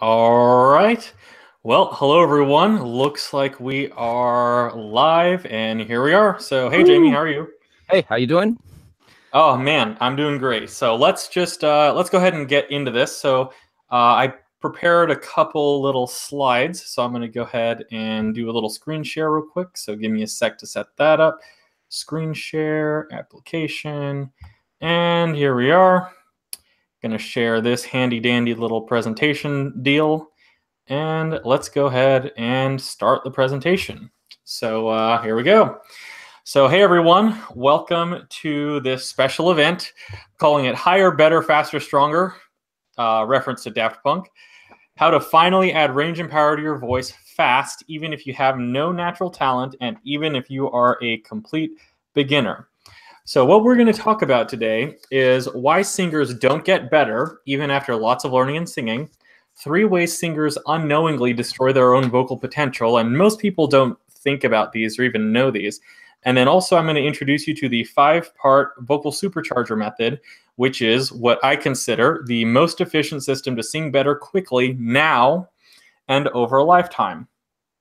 All right. Well, hello everyone. Looks like we are live and here we are. So, hey Jamie, how Woo! are you? Hey, how you doing? Oh man, I'm doing great. So, let's go ahead and get into this. I prepared a couple little slides. So, I'm going to go ahead and do a little screen share real quick. So, give me a sec to set that up. Screen share application. And here we are. Going to share this handy dandy little presentation deal. And let's go ahead and start the presentation. Here we go. So hey everyone, welcome to this special event, calling it Higher, Better, Faster, Stronger, reference to Daft Punk. How to finally add range and power to your voice fast, even if you have no natural talent and even if you are a complete beginner. So what we're going to talk about today is why singers don't get better even after lots of learning and singing, 3 ways singers unknowingly destroy their own vocal potential, and most people don't think about these or even know these. And then also I'm going to introduce you to the 5-part vocal supercharger method, which is what I consider the most efficient system to sing better quickly now and over a lifetime.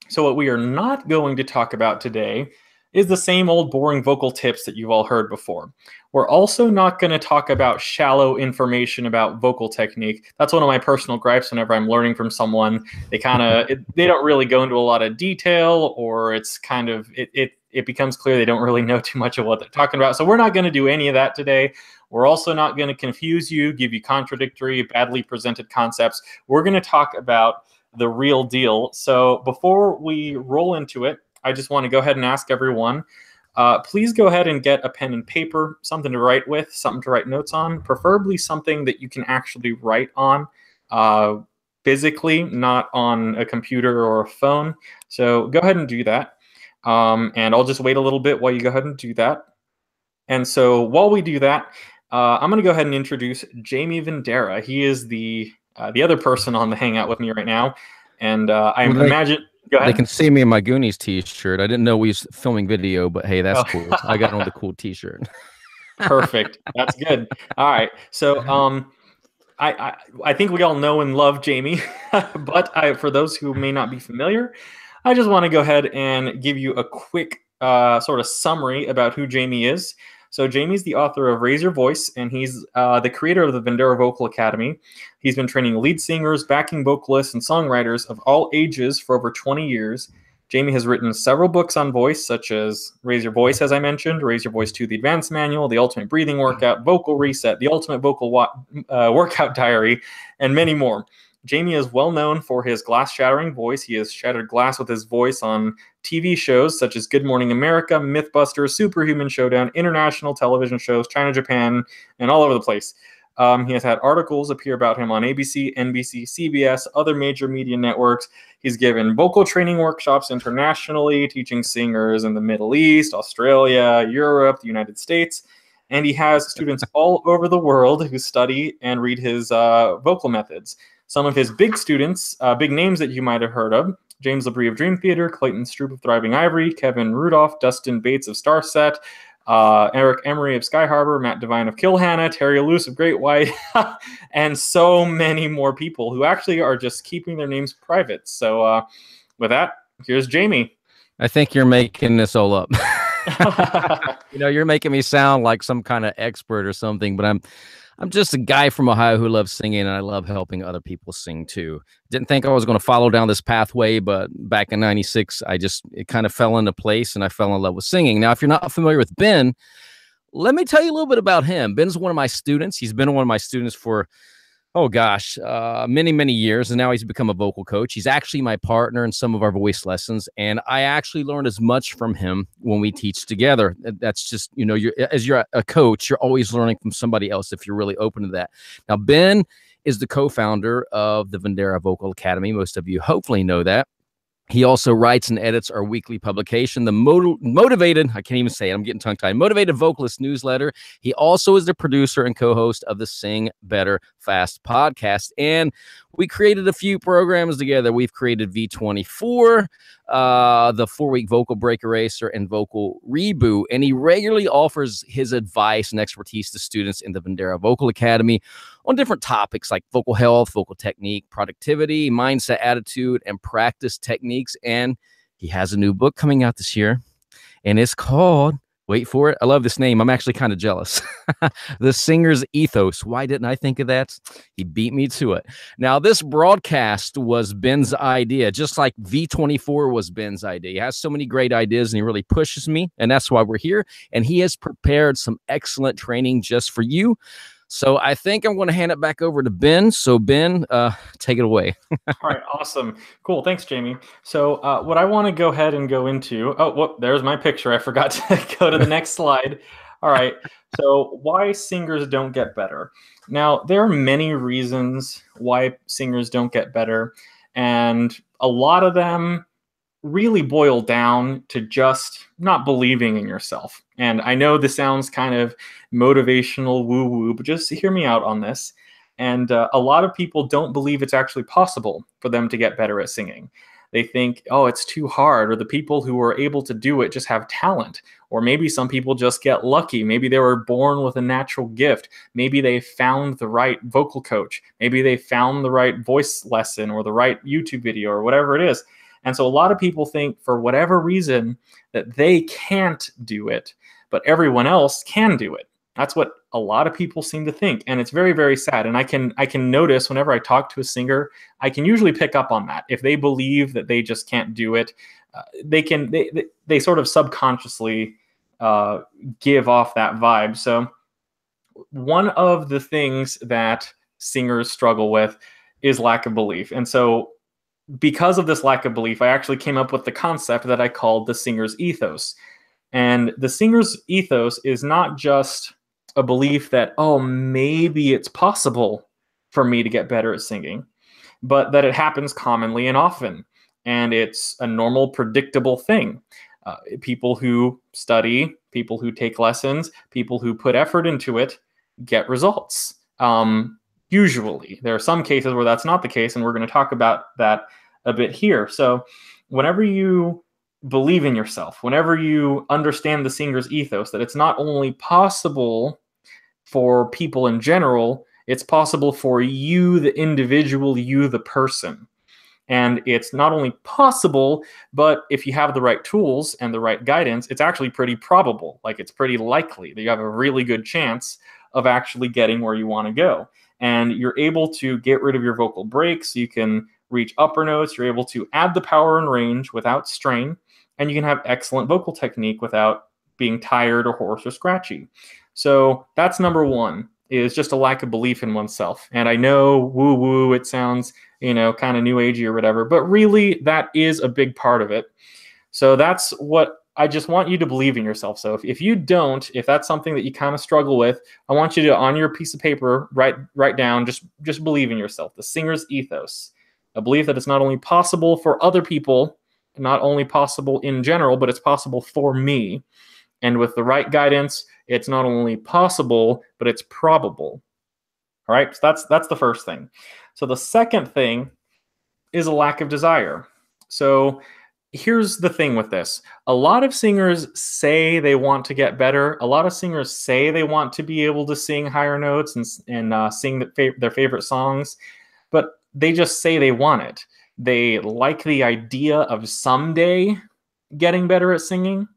So what we are not going to talk about today is the same old boring vocal tips that you've all heard before. We're also not going to talk about shallow information about vocal technique. That's one of my personal gripes whenever I'm learning from someone. They don't really go into a lot of detail, or it's kind of it becomes clear they don't really know too much of what they're talking about. So we're not going to do any of that today. We're also not going to confuse you, give you contradictory, badly presented concepts. We're going to talk about the real deal. So before we roll into it, I just want to go ahead and ask everyone, please go ahead and get a pen and paper, something to write with, something to write notes on, preferably something that you can actually write on physically, not on a computer or a phone. So go ahead and do that. And I'll just wait a little bit while you go ahead and do that. And so while we do that, I'm going to go ahead and introduce Jamie Vendera. He is the other person on the Hangout with me right now. And I imagine... Go ahead. They can see me in my Goonies t-shirt. I didn't know we was filming video, but hey, that's cool. I got on the cool t-shirt. Perfect. That's good. All right. So I think we all know and love Jamie, but for those who may not be familiar, I just want to go ahead and give you a quick sort of summary about who Jamie is. So Jamie's the author of Raise Your Voice, and he's the creator of the Vendera Vocal Academy. He's been training lead singers, backing vocalists, and songwriters of all ages for over 20 years. Jamie has written several books on voice, such as Raise Your Voice, as I mentioned, Raise Your Voice 2, The Advanced Manual, The Ultimate Breathing Workout, Vocal Reset, The Ultimate Vocal Workout Diary, and many more. Jamie is well known for his glass-shattering voice. He has shattered glass with his voice on TV shows such as Good Morning America, Mythbusters, Superhuman Showdown, international television shows, China, Japan, and all over the place. He has had articles appear about him on ABC, NBC, CBS, other major media networks. He's given vocal training workshops internationally, teaching singers in the Middle East, Australia, Europe, the United States. And he has students all over the world who study and read his vocal methods. Some of his big students, big names that you might have heard of: James Labrie of Dream Theater, Clayton Stroop of Thriving Ivory, Kevin Rudolph, Dustin Bates of Starset, Eric Emery of Sky Harbor, Matt Devine of Kill Hannah, Terry Luce of Great White, and so many more people who actually are just keeping their names private. So with that, here's Jamie. I think you're making this all up. You're making me sound like some kind of expert or something, but I'm just a guy from Ohio who loves singing, and I love helping other people sing too. Didn't think I was going to follow down this pathway, but back in '96, it kind of fell into place, and I fell in love with singing. Now, if you're not familiar with Ben, let me tell you a little bit about him. Ben's one of my students. He's been one of my students for, many, many years, and now he's become a vocal coach. He's actually my partner in some of our voice lessons, and I actually learned as much from him when we teach together. That's just, as you're a coach, you're always learning from somebody else if you're really open to that. Now, Ben is the co-founder of the Vendera Vocal Academy. Most of you hopefully know that. He also writes and edits our weekly publication, the Motivated, I can't even say it, I'm getting tongue-tied, Motivated Vocalist newsletter. He also is the producer and co-host of the Sing Better Fast podcast. And we created a few programs together. We've created V24, the 4-week Vocal Break Eraser and Vocal Reboot, and he regularly offers his advice and expertise to students in the Vendera Vocal Academy on different topics like vocal health, vocal technique, productivity, mindset, attitude, and practice techniques. And he has a new book coming out this year, and it's called, wait for it, I love this name. I'm actually kind of jealous. The Singer's Ethos. Why didn't I think of that? He beat me to it. Now, this broadcast was Ben's idea, just like V24 was Ben's idea. He has so many great ideas, and he really pushes me, and that's why we're here. And he has prepared some excellent training just for you. So I think I'm going to hand it back over to Ben. So Ben, take it away. All right, awesome. Cool. Thanks, Jamie. So what I want to go ahead and go into, oh, whoop, there's my picture. I forgot to go to the next slide. All right. So why singers don't get better. Now, there are many reasons why singers don't get better. And a lot of them really boil down to just not believing in yourself. And I know this sounds kind of motivational woo-woo, but just hear me out on this. And a lot of people don't believe it's actually possible for them to get better at singing. They think, oh, it's too hard, or the people who are able to do it just have talent. Or maybe some people just get lucky. Maybe they were born with a natural gift. Maybe they found the right vocal coach. Maybe they found the right voice lesson or the right YouTube video or whatever it is. And so a lot of people think for whatever reason that they can't do it, but everyone else can do it. That's what a lot of people seem to think. And it's very, very sad. And I can notice whenever I talk to a singer, I can usually pick up on that. If they believe that they just can't do it, they sort of subconsciously give off that vibe. So one of the things that singers struggle with is lack of belief. And so because of this lack of belief, I actually came up with the concept that I called the singer's ethos. And the singer's ethos is not just a belief that, oh, maybe it's possible for me to get better at singing, but that it happens commonly and often. And it's a normal, predictable thing. People who study, people who take lessons, people who put effort into it get results. Usually. There are some cases where that's not the case, and we're going to talk about that a bit here. So whenever you believe in yourself, whenever you understand the singer's ethos, that it's not only possible for people in general, it's possible for you, the individual, you, the person. And it's not only possible, but if you have the right tools and the right guidance, it's actually pretty probable. Like, it's pretty likely that you have a really good chance of actually getting where you want to go. And you're able to get rid of your vocal breaks. You can reach upper notes. You're able to add the power and range without strain. And you can have excellent vocal technique without being tired or hoarse or scratchy. So that's number one, is just a lack of belief in oneself. And I know woo-woo, it sounds, kind of new agey or whatever, but really that is a big part of it. So that's what I just want you to believe in yourself. So if you don't, if that's something that you kind of struggle with, I want you to, on your piece of paper, write down, just believe in yourself. The singer's ethos, a belief that it's not only possible for other people, not only possible in general, but it's possible for me. And with the right guidance, it's not only possible, but it's probable. All right, so that's the first thing. So the second thing is a lack of desire. So here's the thing with this. A lot of singers say they want to get better. A lot of singers say they want to be able to sing higher notes and sing their favorite songs, but they just say they want it. They like the idea of someday getting better at singing,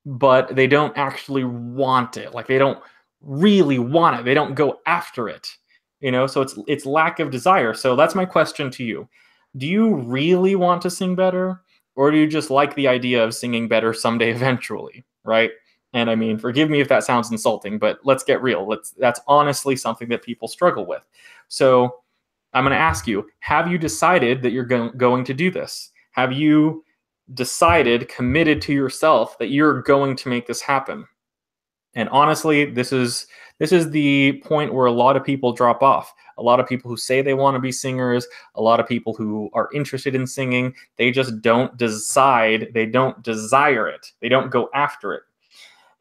but they don't actually want it. Like, they don't really want it. They don't go after it. So it's lack of desire. So that's my question to you. Do you really want to sing better? Or do you just like the idea of singing better someday eventually, right? And I mean, forgive me if that sounds insulting, but let's get real. That's honestly something that people struggle with. So I'm going to ask you, have you decided that you're going to do this? Have you decided, committed to yourself that you're going to make this happen? And honestly, this is the point where a lot of people drop off. A lot of people who say they want to be singers, a lot of people who are interested in singing, they just don't decide, they don't desire it, they don't go after it.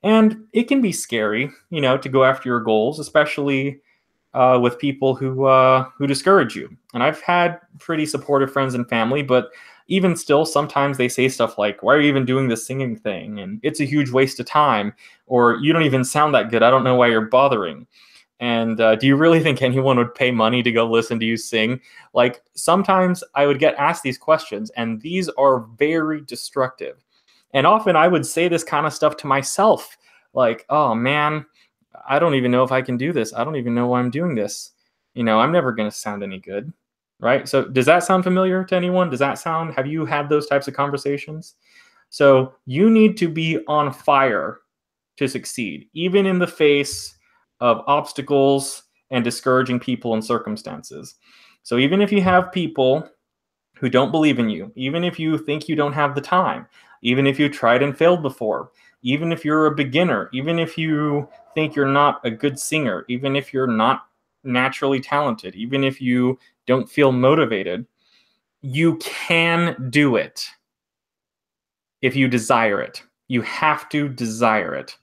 And it can be scary, to go after your goals, especially with people who discourage you. And I've had pretty supportive friends and family, but even still, sometimes they say stuff like, why are you even doing this singing thing? And it's a huge waste of time. Or you don't even sound that good. I don't know why you're bothering. And do you really think anyone would pay money to go listen to you sing? Like, sometimes I would get asked these questions, and these are very destructive. And often I would say this kind of stuff to myself, like, oh man, I don't even know if I can do this. I don't even know why I'm doing this. I'm never going to sound any good. Right? So does that sound familiar to anyone? Have you had those types of conversations? So you need to be on fire to succeed, even in the face of obstacles and discouraging people and circumstances. So even if you have people who don't believe in you, even if you think you don't have the time, even if you tried and failed before, even if you're a beginner, even if you think you're not a good singer, even if you're not naturally talented, even if you don't feel motivated, you can do it if you desire it. You have to desire it.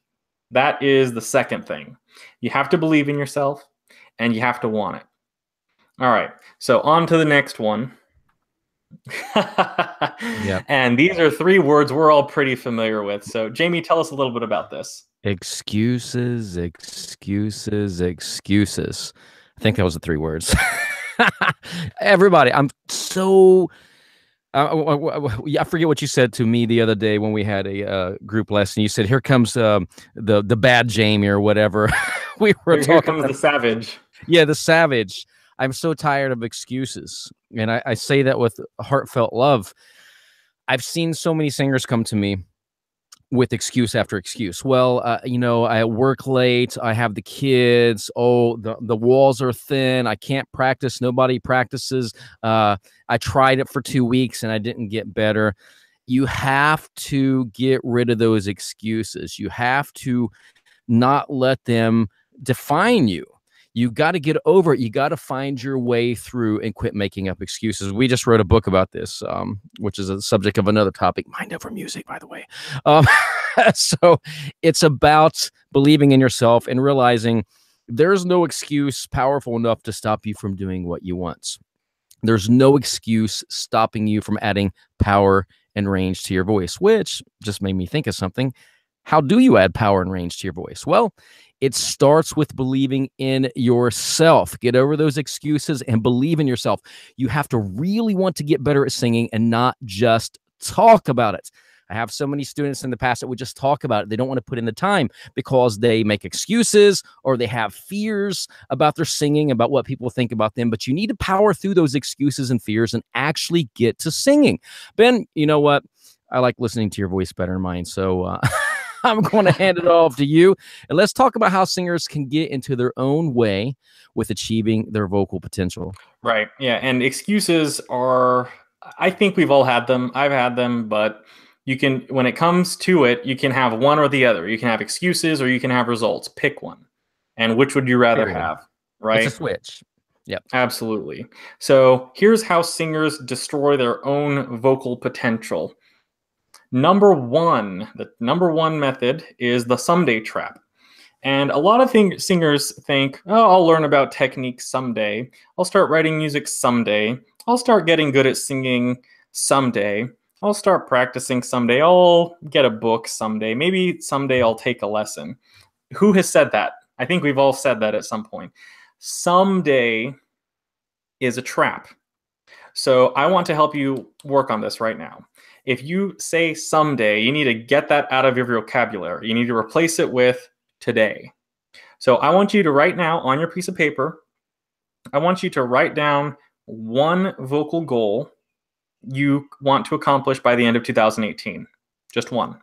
That is the second thing. You have to believe in yourself, and you have to want it. All right, so on to the next one. Yep. And these are 3 words we're all pretty familiar with. So Jamie, tell us a little bit about this. Excuses, excuses, excuses. I think that was the 3 words. Everybody, I'm so... I forget what you said to me the other day when we had a group lesson. You said, "Here comes the bad Jamie," or whatever. We were Here comes the savage. Yeah, the savage. I'm so tired of excuses, and I say that with heartfelt love. I've seen so many singers come to me with excuse after excuse. Well, I work late. I have the kids. Oh, the walls are thin. I can't practice. Nobody practices. I tried it for 2 weeks and I didn't get better. You have to get rid of those excuses. You have to not let them define you. You got to get over it. You got to find your way through and quit making up excuses. We just wrote a book about this, which is a subject of another topic, Mind Over Music, by the way. So it's about believing in yourself and realizing there's no excuse powerful enough to stop you from doing what you want. There's no excuse stopping you from adding power and range to your voice, which just made me think of something. How do you add power and range to your voice? Well, it starts with believing in yourself. Get over those excuses and believe in yourself. You have to really want to get better at singing and not just talk about it. I have so many students in the past that would just talk about it. They don't want to put in the time because they make excuses or they have fears about their singing, about what people think about them. But you need to power through those excuses and fears and actually get to singing. Ben, you know what? I like listening to your voice better than mine. So I'm going to hand it off to you. And let's talk about how singers can get into their own way with achieving their vocal potential. Right. Yeah. And excuses are, I think we've all had them. I've had them, but you can, when it comes to it, you can have one or the other. You can have excuses or you can have results. Pick one. And which would you rather have? Right. It's a switch. Yep. Absolutely. So here's how singers destroy their own vocal potential. The number one method is the someday trap. And a lot of singers think, oh, I'll learn about technique someday. I'll start writing music someday. I'll start getting good at singing someday. I'll start practicing someday. I'll get a book someday. Maybe someday I'll take a lesson. Who has said that? I think we've all said that at some point. Someday is a trap. So I want to help you work on this right now. If you say someday, you need to get that out of your vocabulary. You need to replace it with today. So I want you to right now on your piece of paper, I want you to write down one vocal goal you want to accomplish by the end of 2018. Just one.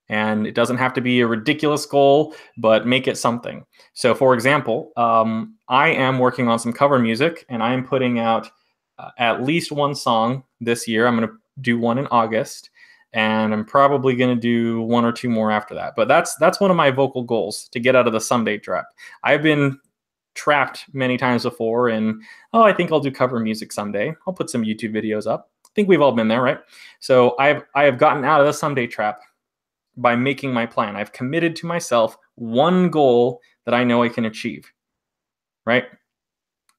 And it doesn't have to be a ridiculous goal, but make it something. So for example, I am working on some cover music and I am putting out at least one song this year. I'm going to do one in August, and I'm probably going to do 1 or 2 more after that. But that's one of my vocal goals, to get out of the someday trap. I've been trapped many times before in, oh, I think I'll do cover music someday. I'll put some YouTube videos up. I think we've all been there, right? So I have gotten out of the someday trap by making my plan. I've committed to myself one goal that I know I can achieve, right?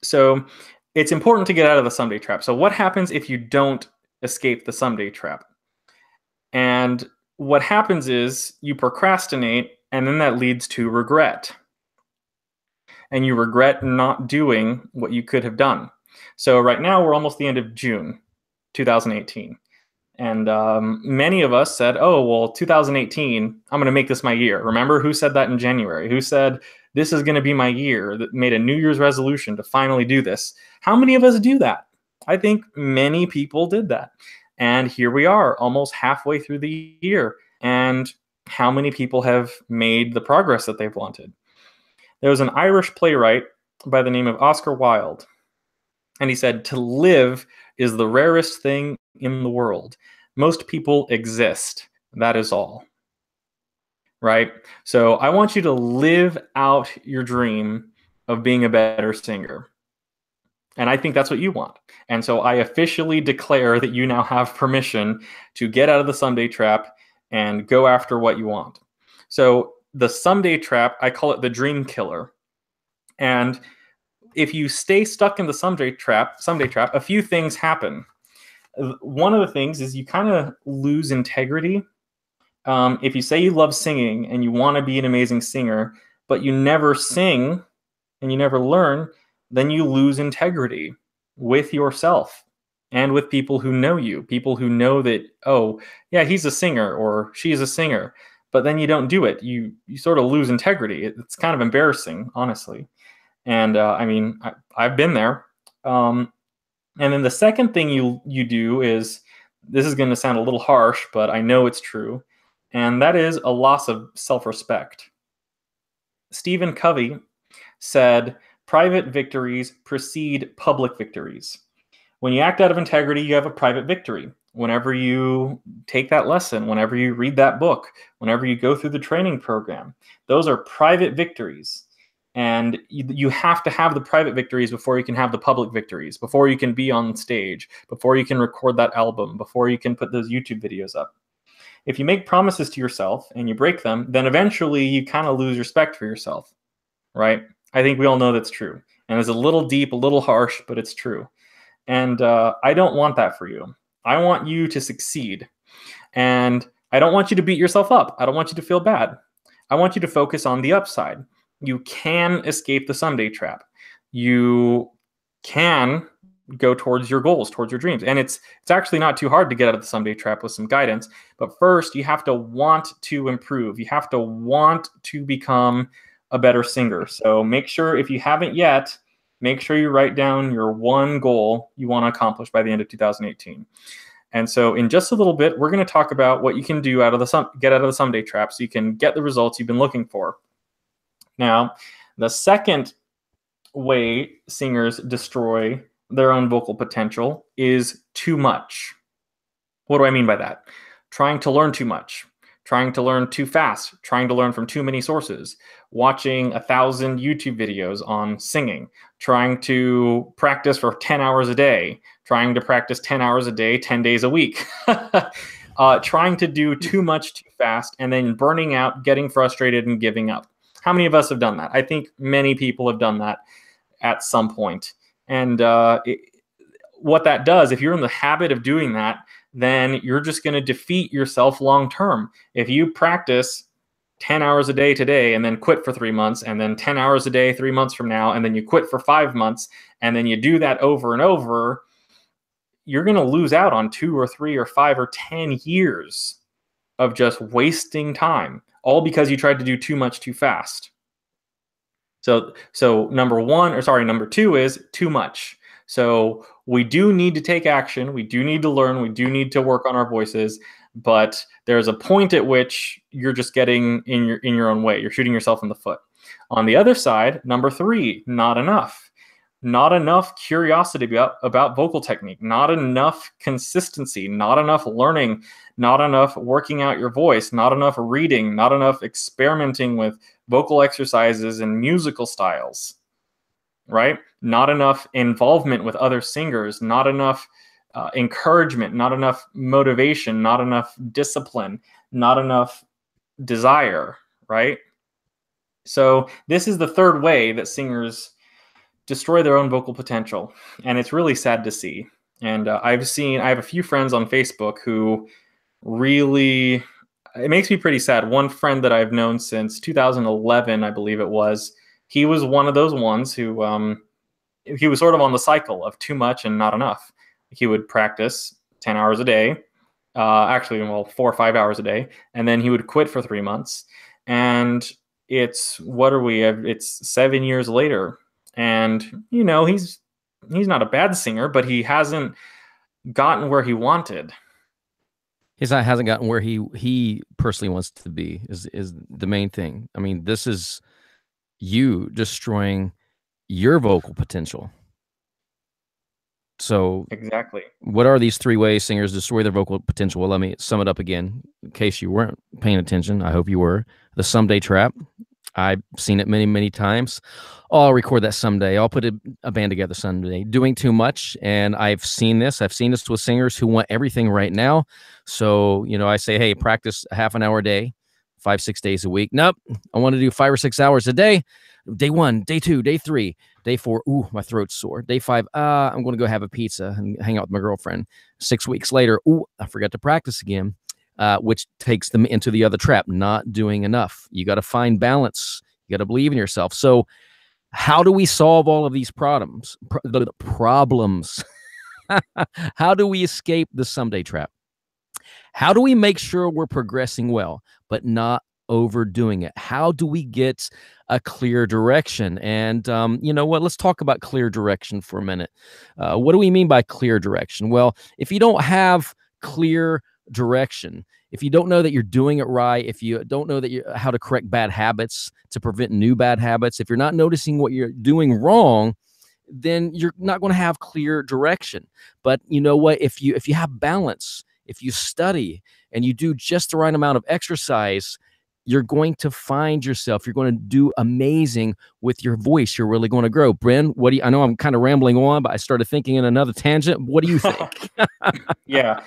So it's important to get out of the someday trap. So what happens if you don't escape the someday trap. And what happens is you procrastinate, and then that leads to regret. And you regret not doing what you could have done. So right now we're almost the end of June 2018. And many of us said, oh, well, 2018, I'm going to make this my year. Remember who said that in January? Who said this is going to be my year, that made a New Year's resolution to finally do this? How many of us do that? I think many people did that. And here we are, almost halfway through the year. And how many people have made the progress that they've wanted? There was an Irish playwright by the name of Oscar Wilde. And he said, to live is the rarest thing in the world. Most people exist. That is all. Right? So I want you to live out your dream of being a better singer. And I think that's what you want. And so I officially declare that you now have permission to get out of the someday trap and go after what you want. So the someday trap, I call it the dream killer. And if you stay stuck in the someday trap, a few things happen. One of the things is you kind of lose integrity. If you say you love singing and you want to be an amazing singer, but you never sing and you never learn, then you lose integrity with yourself and with people who know you, people who know that, oh, yeah, he's a singer or she's a singer, but then you don't do it. You sort of lose integrity. It's kind of embarrassing, honestly. And I mean, I've been there. And then the second thing you do is, this is going to sound a little harsh, but I know it's true, and that is a loss of self-respect. Stephen Covey said, private victories precede public victories. When you act out of integrity, you have a private victory. Whenever you take that lesson, whenever you read that book, whenever you go through the training program, those are private victories. And you have to have the private victories before you can have the public victories, before you can be on stage, before you can record that album, before you can put those YouTube videos up. If you make promises to yourself and you break them, then eventually you kind of lose respect for yourself, right? I think we all know that's true. And it's a little deep, a little harsh, but it's true. And I don't want that for you. I want you to succeed. And I don't want you to beat yourself up. I don't want you to feel bad. I want you to focus on the upside. You can escape the someday trap. You can go towards your goals, towards your dreams. And it's actually not too hard to get out of the someday trap with some guidance. But first, you have to want to improve. You have to want to become a better singer. So make sure, if you haven't yet, make sure you write down your one goal you want to accomplish by the end of 2018. And so in just a little bit, we're going to talk about what you can do get out of the someday trap so you can get the results you've been looking for. Now, the second way singers destroy their own vocal potential is too much. What do I mean by that? Trying to learn too much, trying to learn too fast, trying to learn from too many sources, watching 1,000 YouTube videos on singing, trying to practice for 10 hours a day, trying to practice 10 hours a day, 10 days a week, trying to do too much too fast, and then burning out, getting frustrated, and giving up. How many of us have done that? I think many people have done that at some point. And what that does, if you're in the habit of doing that, then you're just going to defeat yourself long term. If you practice 10 hours a day today and then quit for 3 months, and then 10 hours a day 3 months from now, and then you quit for 5 months, and then you do that over and over, you're going to lose out on 2 or 3 or 5 or 10 years of just wasting time, all because you tried to do too much too fast. So number two is too much. So we do need to take action. We do need to learn. We do need to work on our voices. But there's a point at which you're just getting in your own way. You're shooting yourself in the foot. On the other side, number 3, not enough. Not enough curiosity about vocal technique. Not enough consistency. Not enough learning. Not enough working out your voice. Not enough reading. Not enough experimenting with vocal exercises and musical styles. Right? Not enough involvement with other singers. Not enough encouragement. Not enough motivation. Not enough discipline. Not enough desire. Right? So this is the third way that singers destroy their own vocal potential. And it's really sad to see. And I have a few friends on Facebook who really, it makes me pretty sad. One friend that I've known since 2011, I believe it was, he was one of those ones who, he was sort of on the cycle of too much and not enough. He would practice 10 hours a day, actually, well, 4 or 5 hours a day, and then he would quit for 3 months. And what are we? It's 7 years later, and he's not a bad singer, but he hasn't gotten where he wanted. Hasn't gotten where he personally wants to be is the main thing. I mean, this is you destroying your vocal potential. So Exactly. what are these 3 ways singers destroy their vocal potential? Well, let me sum it up again in case you weren't paying attention. I hope you were. The someday trap. I've seen it many, many times. Oh, I'll record that someday. I'll put a band together someday. Doing too much. And I've seen this. I've seen this with singers who want everything right now. So, I say, hey, practice a half an hour a day, 5-6 days a week. Nope. I want to do 5 or 6 hours a day. Day 1, day 2, day 3, day 4. Ooh, my throat's sore. Day 5. I'm going to go have a pizza and hang out with my girlfriend. 6 weeks later. Ooh, I forgot to practice again. Which takes them into the other trap, not doing enough. You got to find balance. You got to believe in yourself. So how do we solve all of these problems? How do we escape the someday trap? How do we make sure we're progressing well, but not overdoing it? How do we get a clear direction? And you know what? Let's talk about clear direction for a minute. What do we mean by clear direction? Well, if you don't have clear direction, if you don't know that you're doing it right, if you don't know how to correct bad habits to prevent new bad habits, if you're not noticing what you're doing wrong, then you're not going to have clear direction. But you know what? If you have balance, if you study and you do just the right amount of exercise, you're going to find yourself. You're going to do amazing with your voice. You're really going to grow. Bren, I know I'm kind of rambling on, but I started thinking in another tangent. What do you think? Yeah,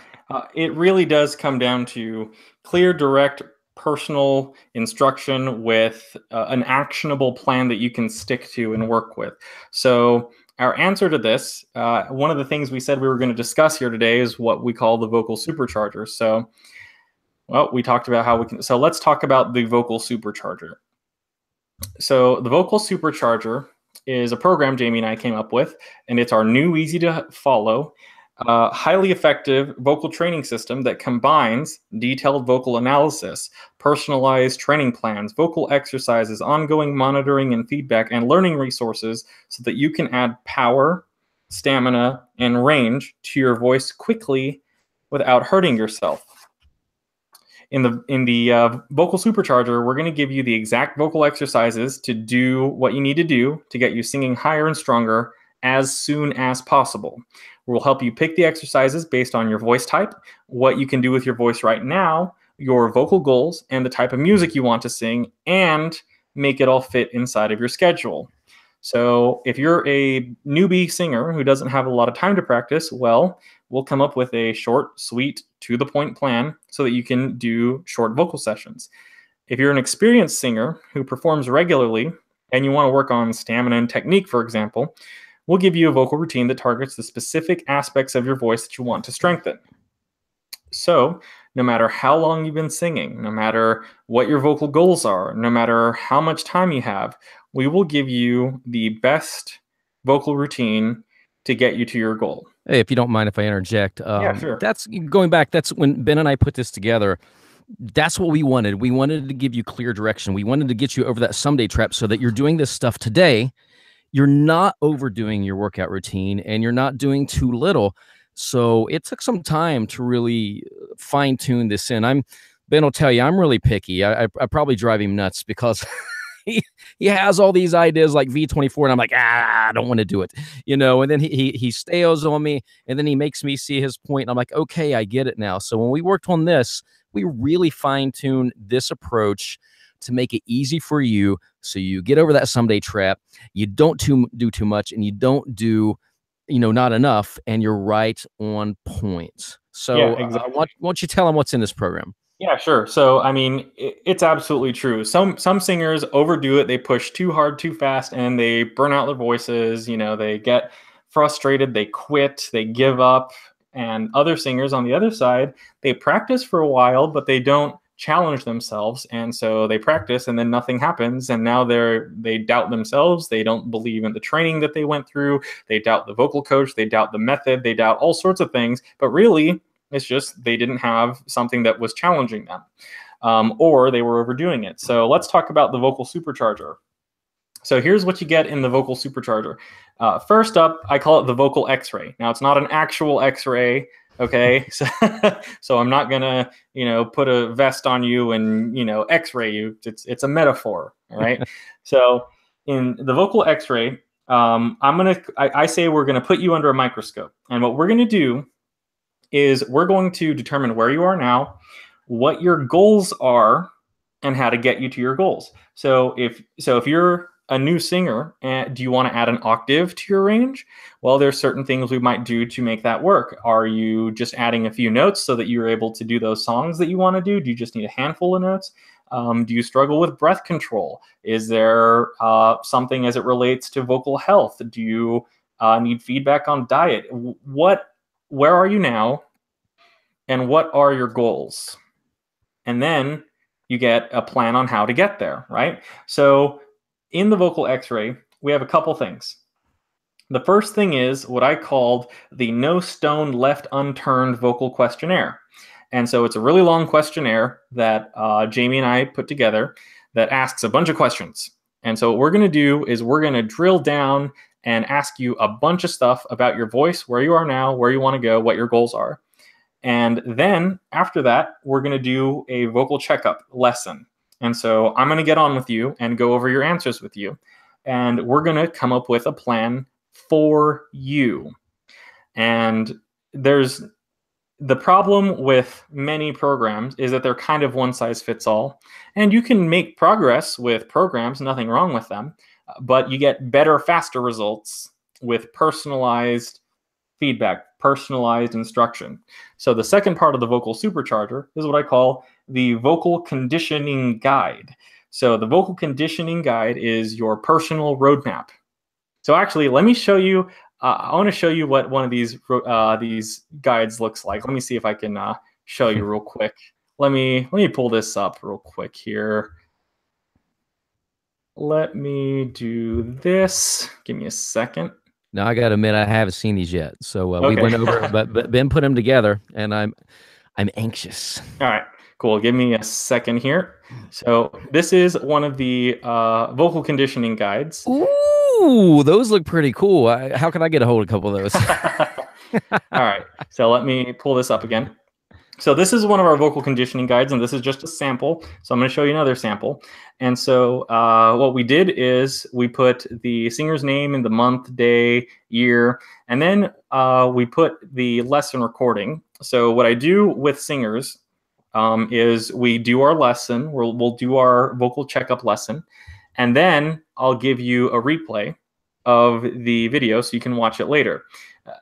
it really does come down to clear, direct, personal instruction with an actionable plan that you can stick to and work with. So our answer to this, one of the things we said we were going to discuss here today is what we call the vocal supercharger. So, well, we talked about how we can. So let's talk about the vocal supercharger. So the vocal supercharger is a program Jamie and I came up with, and it's our new, easy to follow, highly effective vocal training system that combines detailed vocal analysis, personalized training plans, vocal exercises, ongoing monitoring and feedback, and learning resources so that you can add power, stamina, and range to your voice quickly without hurting yourself. In the vocal supercharger, we're going to give you the exact vocal exercises to do what you need to do to get you singing higher and stronger as soon as possible. We'll help you pick the exercises based on your voice type, what you can do with your voice right now, your vocal goals, and the type of music you want to sing, and make it all fit inside of your schedule. So if you're a newbie singer who doesn't have a lot of time to practice, well, we'll come up with a short, sweet, to-the-point plan so that you can do short vocal sessions. If you're an experienced singer who performs regularly and you want to work on stamina and technique, for example, we'll give you a vocal routine that targets the specific aspects of your voice that you want to strengthen. So no matter how long you've been singing, no matter what your vocal goals are, no matter how much time you have, we will give you the best vocal routine to get you to your goal. Hey, if you don't mind if I interject, yeah, sure. That's going back. That's when Ben and I put this together. That's what we wanted. We wanted to give you clear direction. We wanted to get you over that someday trap so that you're doing this stuff today. You're not overdoing your workout routine and you're not doing too little. So it took some time to really fine tune this in. Ben will tell you, I'm really picky. I probably drive him nuts because he has all these ideas like V24 and I'm like, I don't want to do it, and then he stays on me and then he makes me see his point. And I'm like, okay, I get it now. So when we worked on this, we really fine-tuned this approach to make it easy for you so you get over that someday trap. You don't do too much and you don't do, not enough, and you're right on point. So yeah, exactly. Why don't you tell them what's in this program? Yeah, sure. So, I mean, it's absolutely true. Some singers overdo it. They push too hard, too fast, and they burn out their voices. They get frustrated, they quit, they give up. And other singers on the other side, they practice for a while, but they don't challenge themselves, and so they practice and then nothing happens, and now they doubt themselves, they don't believe in the training that they went through, they doubt the vocal coach, they doubt the method, they doubt all sorts of things, but really it's just they didn't have something that was challenging them, or they were overdoing it. So let's talk about the vocal supercharger. So here's what you get in the vocal supercharger. First up, I call it the vocal x-ray. Now it's not an actual x-ray. Okay, so I'm not gonna, put a vest on you and, X-ray you. It's a metaphor, all right? So in the vocal X-ray, I say we're gonna put you under a microscope, and what we're gonna do is we're going to determine where you are now, what your goals are, and how to get you to your goals. So if you're a new singer, do you want to add an octave to your range? Well, there's certain things we might do to make that work. Are you just adding a few notes so that you're able to do those songs that you want to do? Do you just need a handful of notes? Do you struggle with breath control? Is there something as it relates to vocal health? Do you need feedback on diet? Where are you now? And what are your goals? And then you get a plan on how to get there, right? So in the vocal x-ray, we have a couple things. The first thing is what I called the No Stone Left Unturned Vocal Questionnaire. And so it's a really long questionnaire that Jamie and I put together that asks a bunch of questions. And so what we're going to do is we're going to drill down and ask you a bunch of stuff about your voice, where you are now, where you want to go, what your goals are. And then after that, we're going to do a vocal checkup lesson. And so I'm going to get on with you and go over your answers with you. And we're going to come up with a plan for you. And there's the problem with many programs is that they're kind of one size fits all. And you can make progress with programs, nothing wrong with them, but you get better, faster results with personalized feedback, personalized instruction. So the second part of the vocal supercharger is what I call the vocal conditioning guide. So the vocal conditioning guide is your personal roadmap. So actually, let me show you. I want to show you what one of these guides looks like. Let me see if I can show you real quick. Let me pull this up real quick here. Let me do this. Give me a second. Now I got to admit I haven't seen these yet. So okay. We went over, but Ben put them together, and I'm anxious. All right, cool. Give me a second here. So this is one of the vocal conditioning guides. Ooh, those look pretty cool. How can I get a hold of a couple of those? All right, so let me pull this up again. So this is one of our vocal conditioning guides, and this is just a sample. So I'm going to show you another sample. And so what we did is we put the singer's name in the month, day, year, and then we put the lesson recording. So what I do with singers is we do our lesson. We'll do our vocal checkup lesson, and then I'll give you a replay of the video so you can watch it later.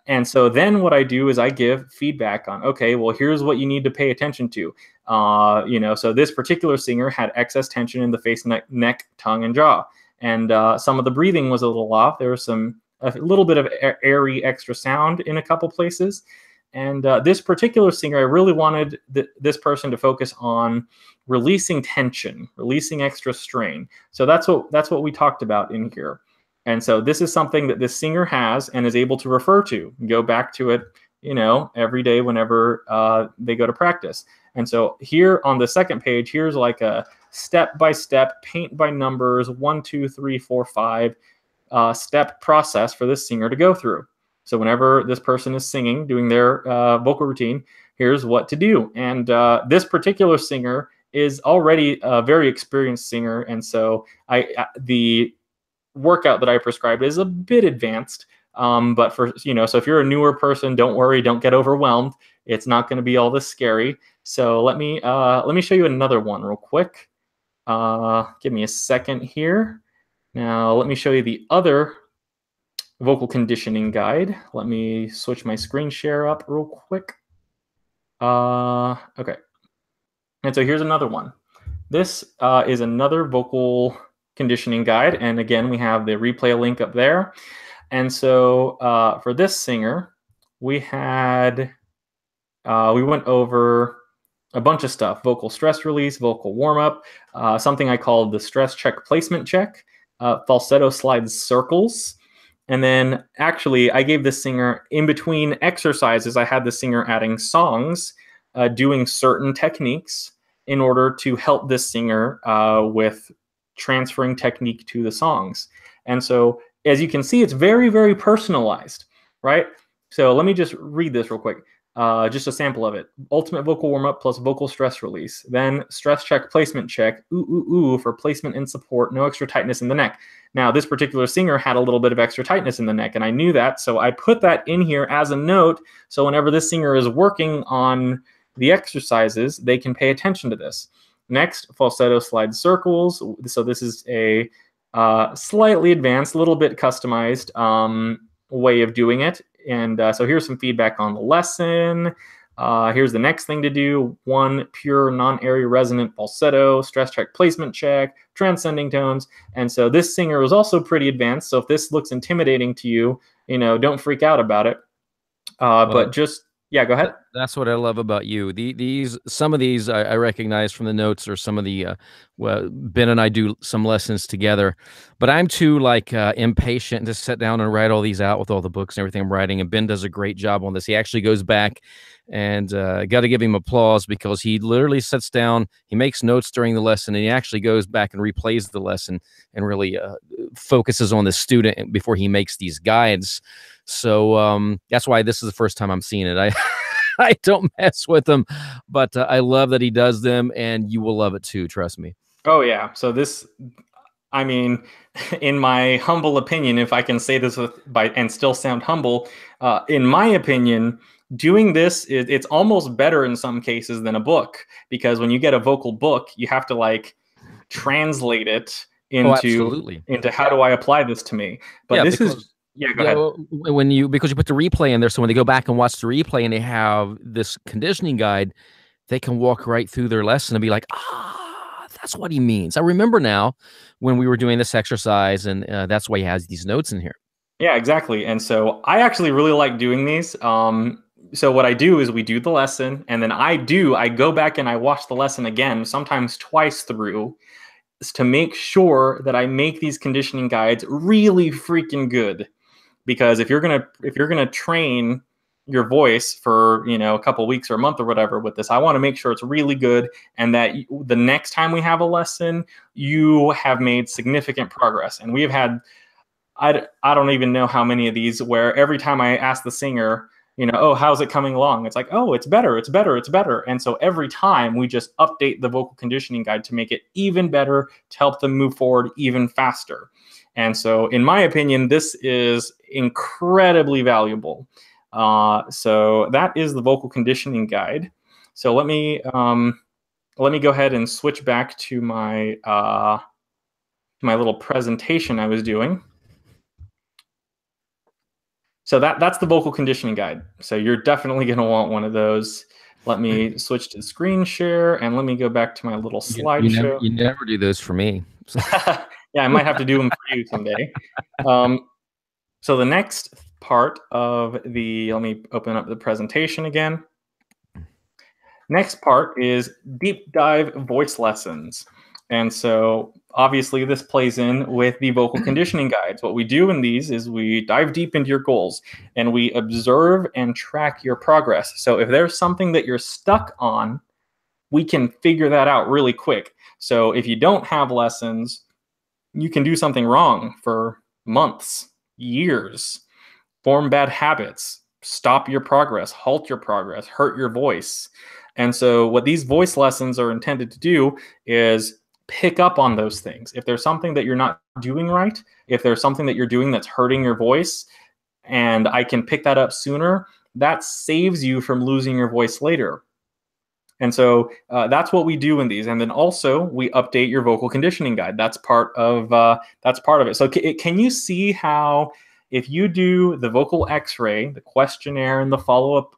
And so then what I do is I give feedback on, okay, well, here's what you need to pay attention to. So this particular singer had excess tension in the face, neck, tongue, and jaw. And some of the breathing was a little off. There was a little bit of airy extra sound in a couple places. And this particular singer, I really wanted this person to focus on releasing tension, releasing extra strain. So that's what we talked about in here. And so this is something that this singer has and is able to refer to, go back to it, every day whenever they go to practice. And so here on the second page, here's like a step-by-step, paint by numbers, 1, 2, 3, 4, 5 step process for this singer to go through. So whenever this person is singing, doing their vocal routine, here's what to do. And this particular singer is already a very experienced singer. And so the workout that I prescribed is a bit advanced, but for so if you're a newer person, don't worry, don't get overwhelmed. It's not going to be all this scary. So let me show you another one real quick. Give me a second here. Now let me show you the other vocal conditioning guide. Let me switch my screen share up real quick. Okay, and so here's another one. This is another vocal conditioning guide, and again we have the replay link up there. And so for this singer, we had we went over a bunch of stuff: vocal stress release, vocal warm up, something I called the stress check placement check, falsetto slide circles. And then actually, I gave this singer, in between exercises, I had the singer adding songs, doing certain techniques in order to help this singer with transferring technique to the songs. And so, as you can see, it's very, very personalized, right? So let me just read this real quick. Just a sample of it. Ultimate vocal warm-up plus vocal stress release. Then stress check, placement check. Ooh, ooh, ooh for placement and support. No extra tightness in the neck. Now, this particular singer had a little bit of extra tightness in the neck, and I knew that, so I put that in here as a note, so whenever this singer is working on the exercises, they can pay attention to this. Next, falsetto slide circles. So this is a slightly advanced, a little bit customized way of doing it. And so here's some feedback on the lesson. Here's the next thing to do. 1 pure non-area resonant falsetto, stress check, placement check, transcending tones. And so this singer was also pretty advanced. So if this looks intimidating to you, don't freak out about it. But just, yeah, go ahead. That's what I love about you. Some of these I recognize from the notes, or some of the well, Ben and I do some lessons together, but I'm too impatient to sit down and write all these out with all the books and everything I'm writing. And Ben does a great job on this. He actually goes back, and got to give him applause, because he literally sits down, he makes notes during the lesson, and he actually goes back and replays the lesson and really focuses on the student before he makes these guides. So that's why this is the first time I'm seeing it. I don't mess with them, but I love that he does them, and you will love it too. Trust me. Oh yeah. So this, I mean, in my humble opinion, if I can say this and still sound humble, in my opinion, doing this, it's almost better in some cases than a book, because when you get a vocal book, you have to translate it into how do I apply this to me. But yeah, this is. Yeah, go ahead. Because you put the replay in there, so when they go back and watch the replay and they have this conditioning guide, they can walk right through their lesson and be like, that's what he means. I remember now when we were doing this exercise, and that's why he has these notes in here. Yeah, exactly. And so I actually really like doing these. So what I do is we do the lesson, and then I go back and I watch the lesson again, sometimes twice through, to make sure that I make these conditioning guides really freaking good. Because if you're gonna train your voice for a couple weeks or a month or whatever with this, I want to make sure it's really good, and that the next time we have a lesson, you have made significant progress. And we have had, I don't even know how many of these, where every time I ask the singer, oh, how's it coming along? It's like, oh, it's better, it's better, it's better. And so every time we just update the vocal conditioning guide to make it even better, to help them move forward even faster. And so in my opinion, this is incredibly valuable. So that is the vocal conditioning guide. So let me go ahead and switch back to my my little presentation I was doing. So that's the vocal conditioning guide. So you're definitely going to want one of those. Let me switch to screen share, and let me go back to my little slideshow. You never do those for me. Yeah, I might have to do them for you someday. So the next part of let me open up the presentation again. Next part is deep dive voice lessons. And so obviously this plays in with the vocal conditioning guides. What we do in these is we dive deep into your goals, and we observe and track your progress. So if there's something that you're stuck on, we can figure that out really quick. So if you don't have lessons, you can do something wrong for months, years, form bad habits, stop your progress, halt your progress, hurt your voice. And so what these voice lessons are intended to do is pick up on those things. If there's something that you're not doing right, if there's something that you're doing that's hurting your voice, and I can pick that up sooner, that saves you from losing your voice later. And so that's what we do in these. And then also we update your vocal conditioning guide. That's part of it. So can you see how, if you do the vocal x-ray, the questionnaire, and the follow-up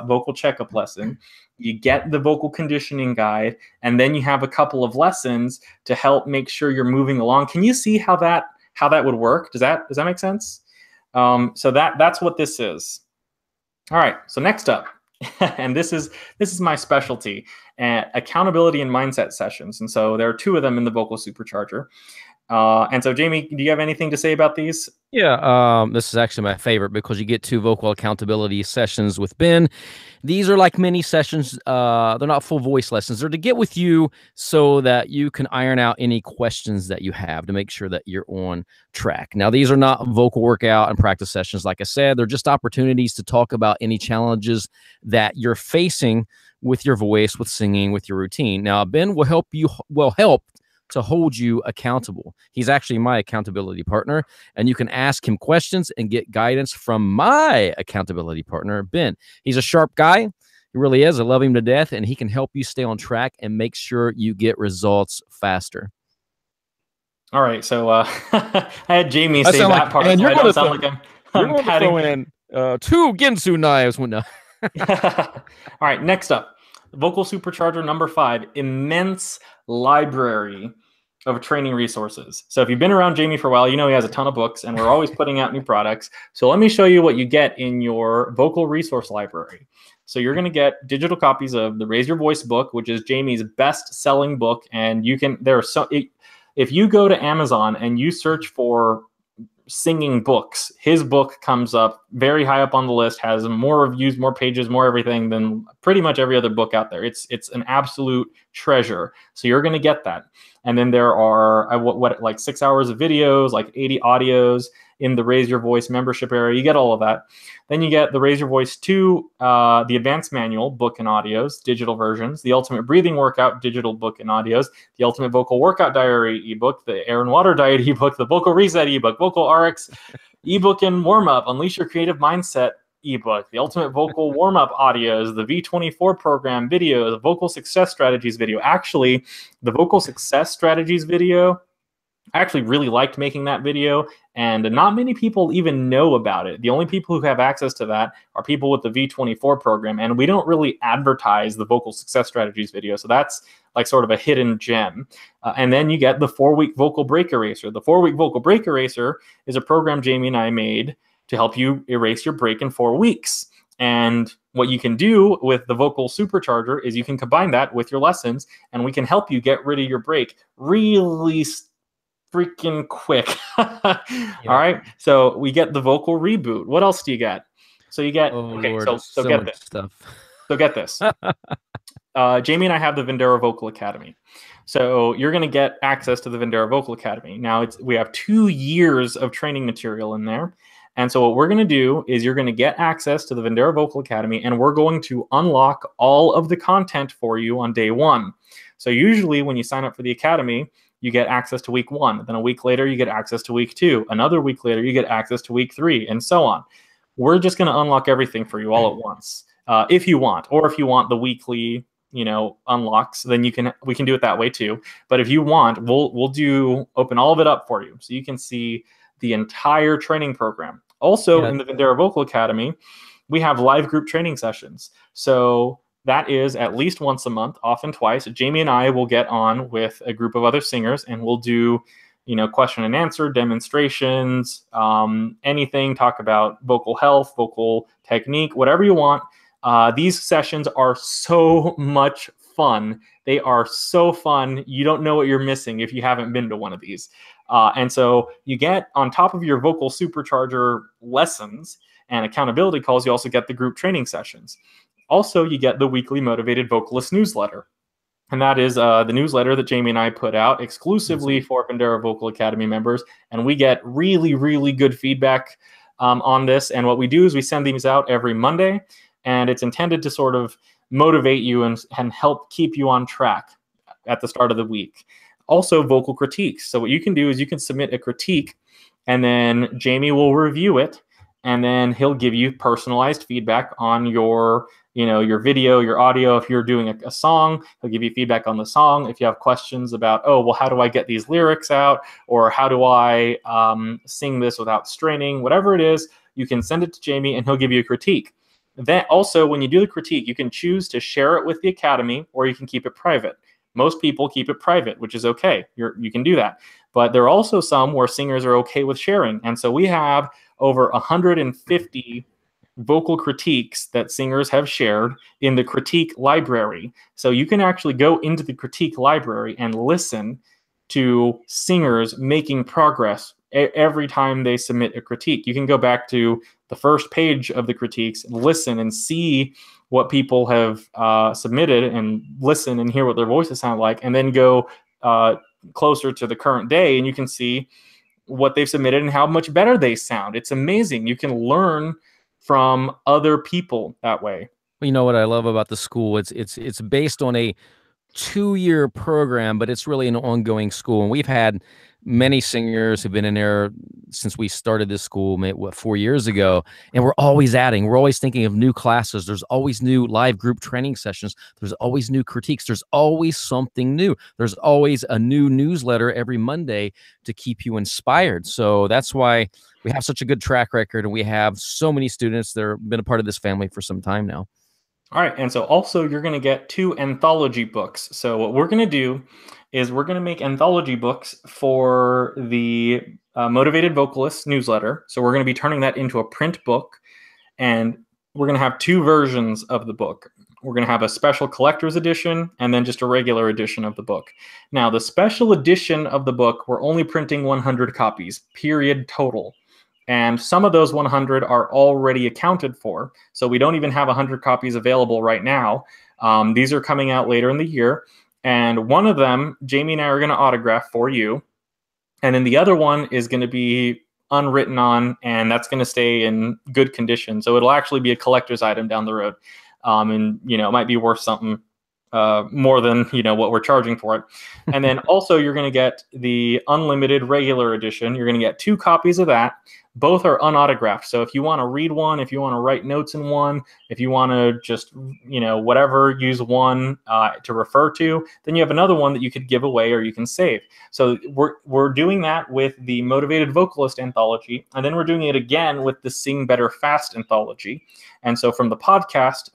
vocal checkup lesson, you get the vocal conditioning guide, and then you have a couple of lessons to help make sure you're moving along. Can you see how that would work? Does that make sense? So that's what this is. All right. So next up, and this is my specialty, accountability and mindset sessions. And so there are 2 of them in the Vocal Supercharger. And so, Jamie, do you have anything to say about these? Yeah, this is actually my favorite because you get 2 vocal accountability sessions with Ben. These are like mini sessions. They're not full voice lessons. They're to get with you so that you can iron out any questions that you have to make sure that you're on track. Now, these are not vocal workout and practice sessions. Like I said, they're just opportunities to talk about any challenges that you're facing with your voice, with singing, with your routine. Now, Ben will help to hold you accountable. He's actually my accountability partner, and you can ask him questions and get guidance from my accountability partner, Ben. He's a sharp guy. He really is. I love him to death, and he can help you stay on track and make sure you get results faster. All right, so I had Jamie say that part. And you're going to throw in 2 Ginsu knives. No. All right, next up, Vocal Supercharger number 5, immense library of training resources. So if you've been around Jamie for a while, you know he has a ton of books, and we're always putting out new products. So let me show you what you get in your vocal resource library. So you're going to get digital copies of the Raise Your Voice book, which is Jamie's best-selling book, and you can if you go to Amazon and you search for singing books, his book comes up very high up on the list, has more reviews, more pages, more everything than pretty much every other book out there. It's an absolute treasure. So you're going to get that. And then there are like 6 hours of videos, like 80 audios in the Raise Your Voice membership area. You get all of that. Then you get the Raise Your Voice 2, the Advanced Manual book and audios, digital versions, the Ultimate Breathing Workout digital book and audios, the Ultimate Vocal Workout Diary ebook, the Air and Water Diet ebook, the Vocal Reset ebook, Vocal RX ebook and warm up, Unleash Your Creative Mindset ebook, the Ultimate Vocal Warm-Up audios, the V24 program video, the Vocal Success Strategies video. Actually, the Vocal Success Strategies video, I actually really liked making that video, and not many people even know about it. The only people who have access to that are people with the V24 program, and we don't really advertise the Vocal Success Strategies video, so that's like sort of a hidden gem. And then you get the 4-week Vocal Break Eraser. The 4-week Vocal Break Eraser is a program Jamie and I made to help you erase your break in 4 weeks. And what you can do with the Vocal Supercharger is you can combine that with your lessons, and we can help you get rid of your break really freaking quick. All right. So we get the Vocal Reboot. What else do you get? So you get, so get this. Stuff. So get this. Jamie and I have the Vendera Vocal Academy. So you're going to get access to the Vendera Vocal Academy. Now we have 2 years of training material in there. And so what we're going to do is you're going to get access to the Vendera Vocal Academy, and we're going to unlock all of the content for you on day 1. So usually when you sign up for the Academy, you get access to week 1. Then a week later, you get access to week 2. Another week later, you get access to week 3, and so on. We're just going to unlock everything for you all at once, if you want. Or if you want the weekly, unlocks, then we can do it that way too. But if you want, we'll open all of it up for you, so you can see the entire training program. Also, in the Vendera Vocal Academy, we have live group training sessions. So that is at least once a month, often twice. Jamie and I will get on with a group of other singers, and we'll do, question and answer, demonstrations, anything, talk about vocal health, vocal technique, whatever you want. These sessions are so much fun. They are so fun. You don't know what you're missing if you haven't been to one of these. And so you get, on top of your Vocal Supercharger lessons and accountability calls, you also get the group training sessions. Also, you get the weekly Motivated Vocalist newsletter. And that is the newsletter that Jamie and I put out exclusively for Vendera Vocal Academy members. And we get really, really good feedback on this. And what we do is we send these out every Monday. And it's intended to sort of motivate you and help keep you on track at the start of the week. Also, vocal critiques. So what you can do is you can submit a critique, and then Jamie will review it, and then he'll give you personalized feedback on your video, your audio. If you're doing a song, he'll give you feedback on the song. If you have questions about, how do I get these lyrics out? Or how do I sing this without straining? Whatever it is, you can send it to Jamie, and he'll give you a critique. Then also, when you do the critique, you can choose to share it with the Academy, or you can keep it private. Most people keep it private, which is okay. You can do that. But there are also some where singers are okay with sharing. And so we have over 150 vocal critiques that singers have shared in the critique library. So you can actually go into the critique library and listen to singers making progress every time they submit a critique. You can go back to the first page of the critiques and listen and see what people have submitted and listen and hear what their voices sound like, and then go closer to the current day and you can see what they've submitted and how much better they sound. It's amazing. You can learn from other people that way. You know what I love about the school? It's based on a 2-year program, but it's really an ongoing school. And we've had many singers who've been in there since we started this school, 4 years ago. And we're always adding, we're always thinking of new classes. There's always new live group training sessions. There's always new critiques. There's always something new. There's always a new newsletter every Monday to keep you inspired. So that's why we have such a good track record. And we have so many students that have been a part of this family for some time now. All right. And so also you're going to get 2 anthology books. So what we're going to do is we're going to make anthology books for the Motivated Vocalist newsletter. So we're going to be turning that into a print book, and we're going to have 2 versions of the book. We're going to have a special collector's edition and then just a regular edition of the book. Now, the special edition of the book, we're only printing 100 copies, period, total. And some of those 100 are already accounted for. So we don't even have 100 copies available right now. These are coming out later in the year. And one of them, Jamie and I are going to autograph for you. And then the other one is going to be unwritten on, and that's going to stay in good condition. So it'll actually be a collector's item down the road. And, you know, it might be worth something more than, you know, what we're charging for it. And then also you're going to get the unlimited regular edition. You're going to get 2 copies of that. Both are unautographed. So if you want to read one, if you want to write notes in one, if you want to just, you know, whatever, use one to refer to, then you have another one that you could give away or you can save. So we're doing that with the Motivated Vocalist anthology, and then we're doing it again with the Sing Better Fast anthology. And so from the podcast,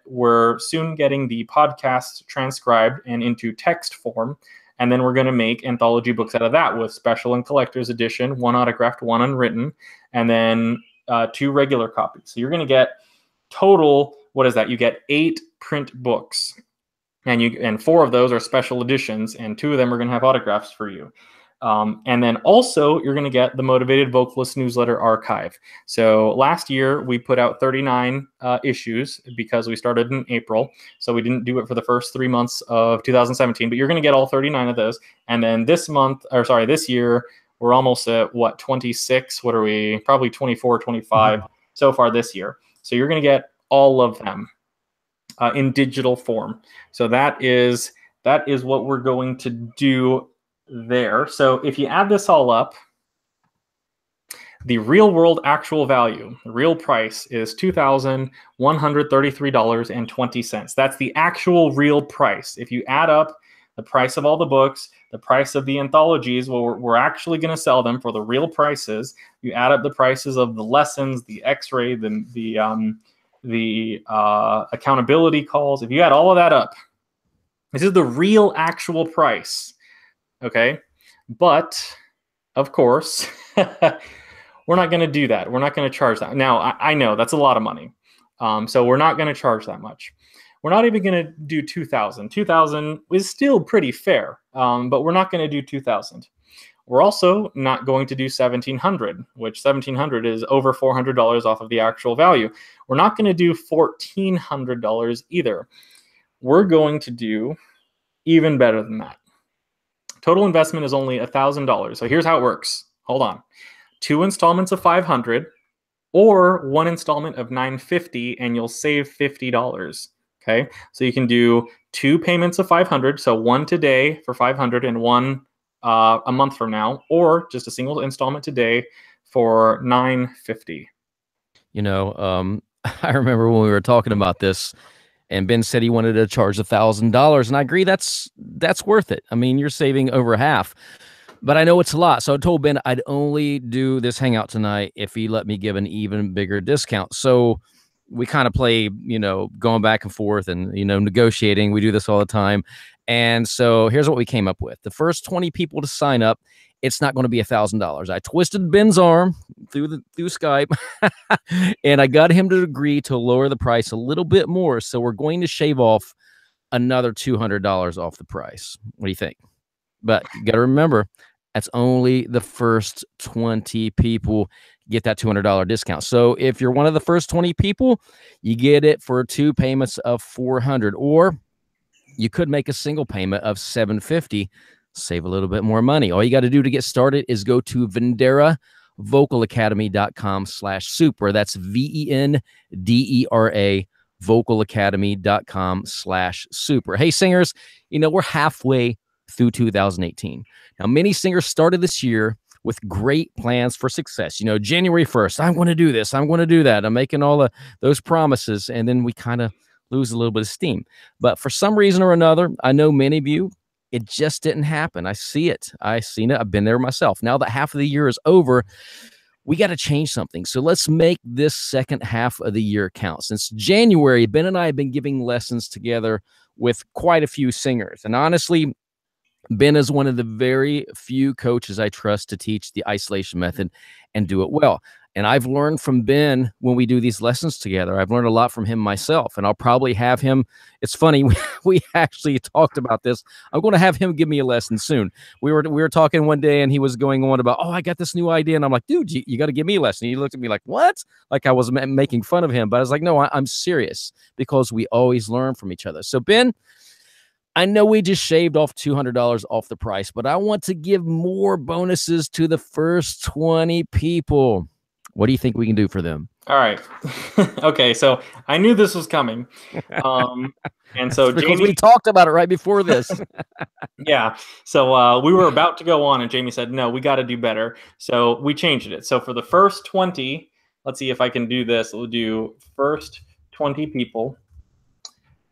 we're soon getting the podcast transcribed and into text form. And then we're going to make anthology books out of that with special and collector's edition, 1 autographed, 1 unwritten, and then 2 regular copies. So you're going to get total, what is that? You get 8 print books, and 4 of those are special editions, and 2 of them are going to have autographs for you. And then also you're going to get the Motivated Vocalist newsletter archive. So last year we put out 39 issues because we started in April. So we didn't do it for the first 3 months of 2017, but you're going to get all 39 of those. And then this year, we're almost at what, 26? What are we? Probably 24, 25 so far this year. So you're going to get all of them in digital form. So that is what we're going to do there. So if you add this all up, the real world actual value, the real price, is $2,133.20. That's the actual real price. If you add up the price of all the books, the price of the anthologies, well, we're actually going to sell them for the real prices. You add up the prices of the lessons, the X-ray, the accountability calls. If you add all of that up, this is the real actual price. Okay, but of course, we're not going to do that. We're not going to charge that. Now, I know that's a lot of money. So we're not going to charge that much. We're not even going to do $2,000. $2,000 is still pretty fair, but we're not going to do $2,000. We're also not going to do $1,700, which $1,700 is over $400 off of the actual value. We're not going to do $1,400 either. We're going to do even better than that. Total investment is only $1,000. So here's how it works. Hold on. 2 installments of $500 or 1 installment of $950, and you'll save $50. Okay. So you can do 2 payments of $500. So 1 today for $500 and 1 a month from now, or just a single installment today for $950. You know, I remember when we were talking about this, and Ben said he wanted to charge $1,000, and I agree that's worth it. I mean, you're saving over half, but I know it's a lot. So I told Ben I'd only do this hangout tonight if he let me give an even bigger discount. So we kind of play, going back and forth and, negotiating. We do this all the time. And so here's what we came up with. The first 20 people to sign up, it's not going to be $1,000. I twisted Ben's arm through Skype and I got him to agree to lower the price a little bit more. So we're going to shave off another $200 off the price. What do you think? But you got to remember, that's only the first 20 people get that $200 discount. So if you're one of the first 20 people, you get it for 2 payments of $400, or you could make a single payment of $750, save a little bit more money. All you got to do to get started is go to VenderaVocalAcademy.com/super. That's VENDERA vocalacademy.com/super. Hey, singers, we're halfway through 2018. Now, many singers started this year with great plans for success. January 1st, I'm going to do this, I'm going to do that. I'm making all those promises, and then we kind of lose a little bit of steam. But for some reason or another, I know many of you, it just didn't happen. I see it. I've seen it. I've been there myself. Now that half of the year is over, we got to change something. So let's make this second half of the year count. Since January, Ben and I have been giving lessons together with quite a few singers. And honestly, Ben is one of the very few coaches I trust to teach the isolation method and do it well. And I've learned from Ben when we do these lessons together. I've learned a lot from him myself, and I'll probably have him. It's funny, we actually talked about this. I'm going to have him give me a lesson soon. We were talking one day, and he was going on about, I got this new idea, and I'm like, dude, you got to give me a lesson. He looked at me like, what? Like I was making fun of him, but I was like, no, I'm serious, because we always learn from each other. So Ben, I know we just shaved off $200 off the price, but I want to give more bonuses to the first 20 people. What do you think we can do for them? All right. Okay, so I knew this was coming. And so because we talked about it right before this. Yeah. So we were about to go on, and Jamie said, no, we got to do better. So we changed it. So for the first 20, let's see if I can do this. We'll do first 20 people.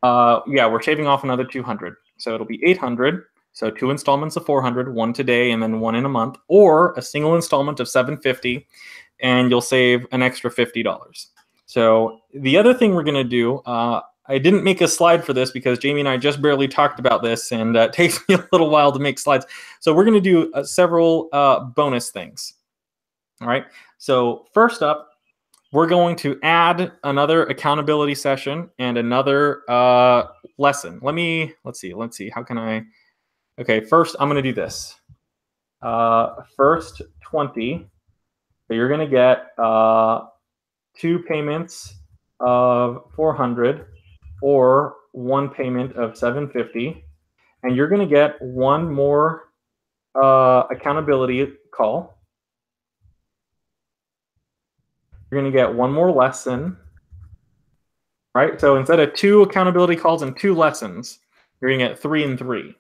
Yeah, we're shaving off another 200. So it'll be 800. So 2 installments of 400, one today and then one in a month, or a single installment of 750, and you'll save an extra $50. So the other thing we're going to do, I didn't make a slide for this because Jamie and I just barely talked about this, and it takes me a little while to make slides. So we're going to do several bonus things. All right. So first up, we're going to add another accountability session and another lesson. Let's see. How can I? Okay, first I'm going to do this. First 20. So you're going to get 2 payments of 400 or 1 payment of 750, and you're going to get 1 more accountability call. You're going to get 1 more lesson, right? So instead of 2 accountability calls and 2 lessons, you're going to get 3 and 3,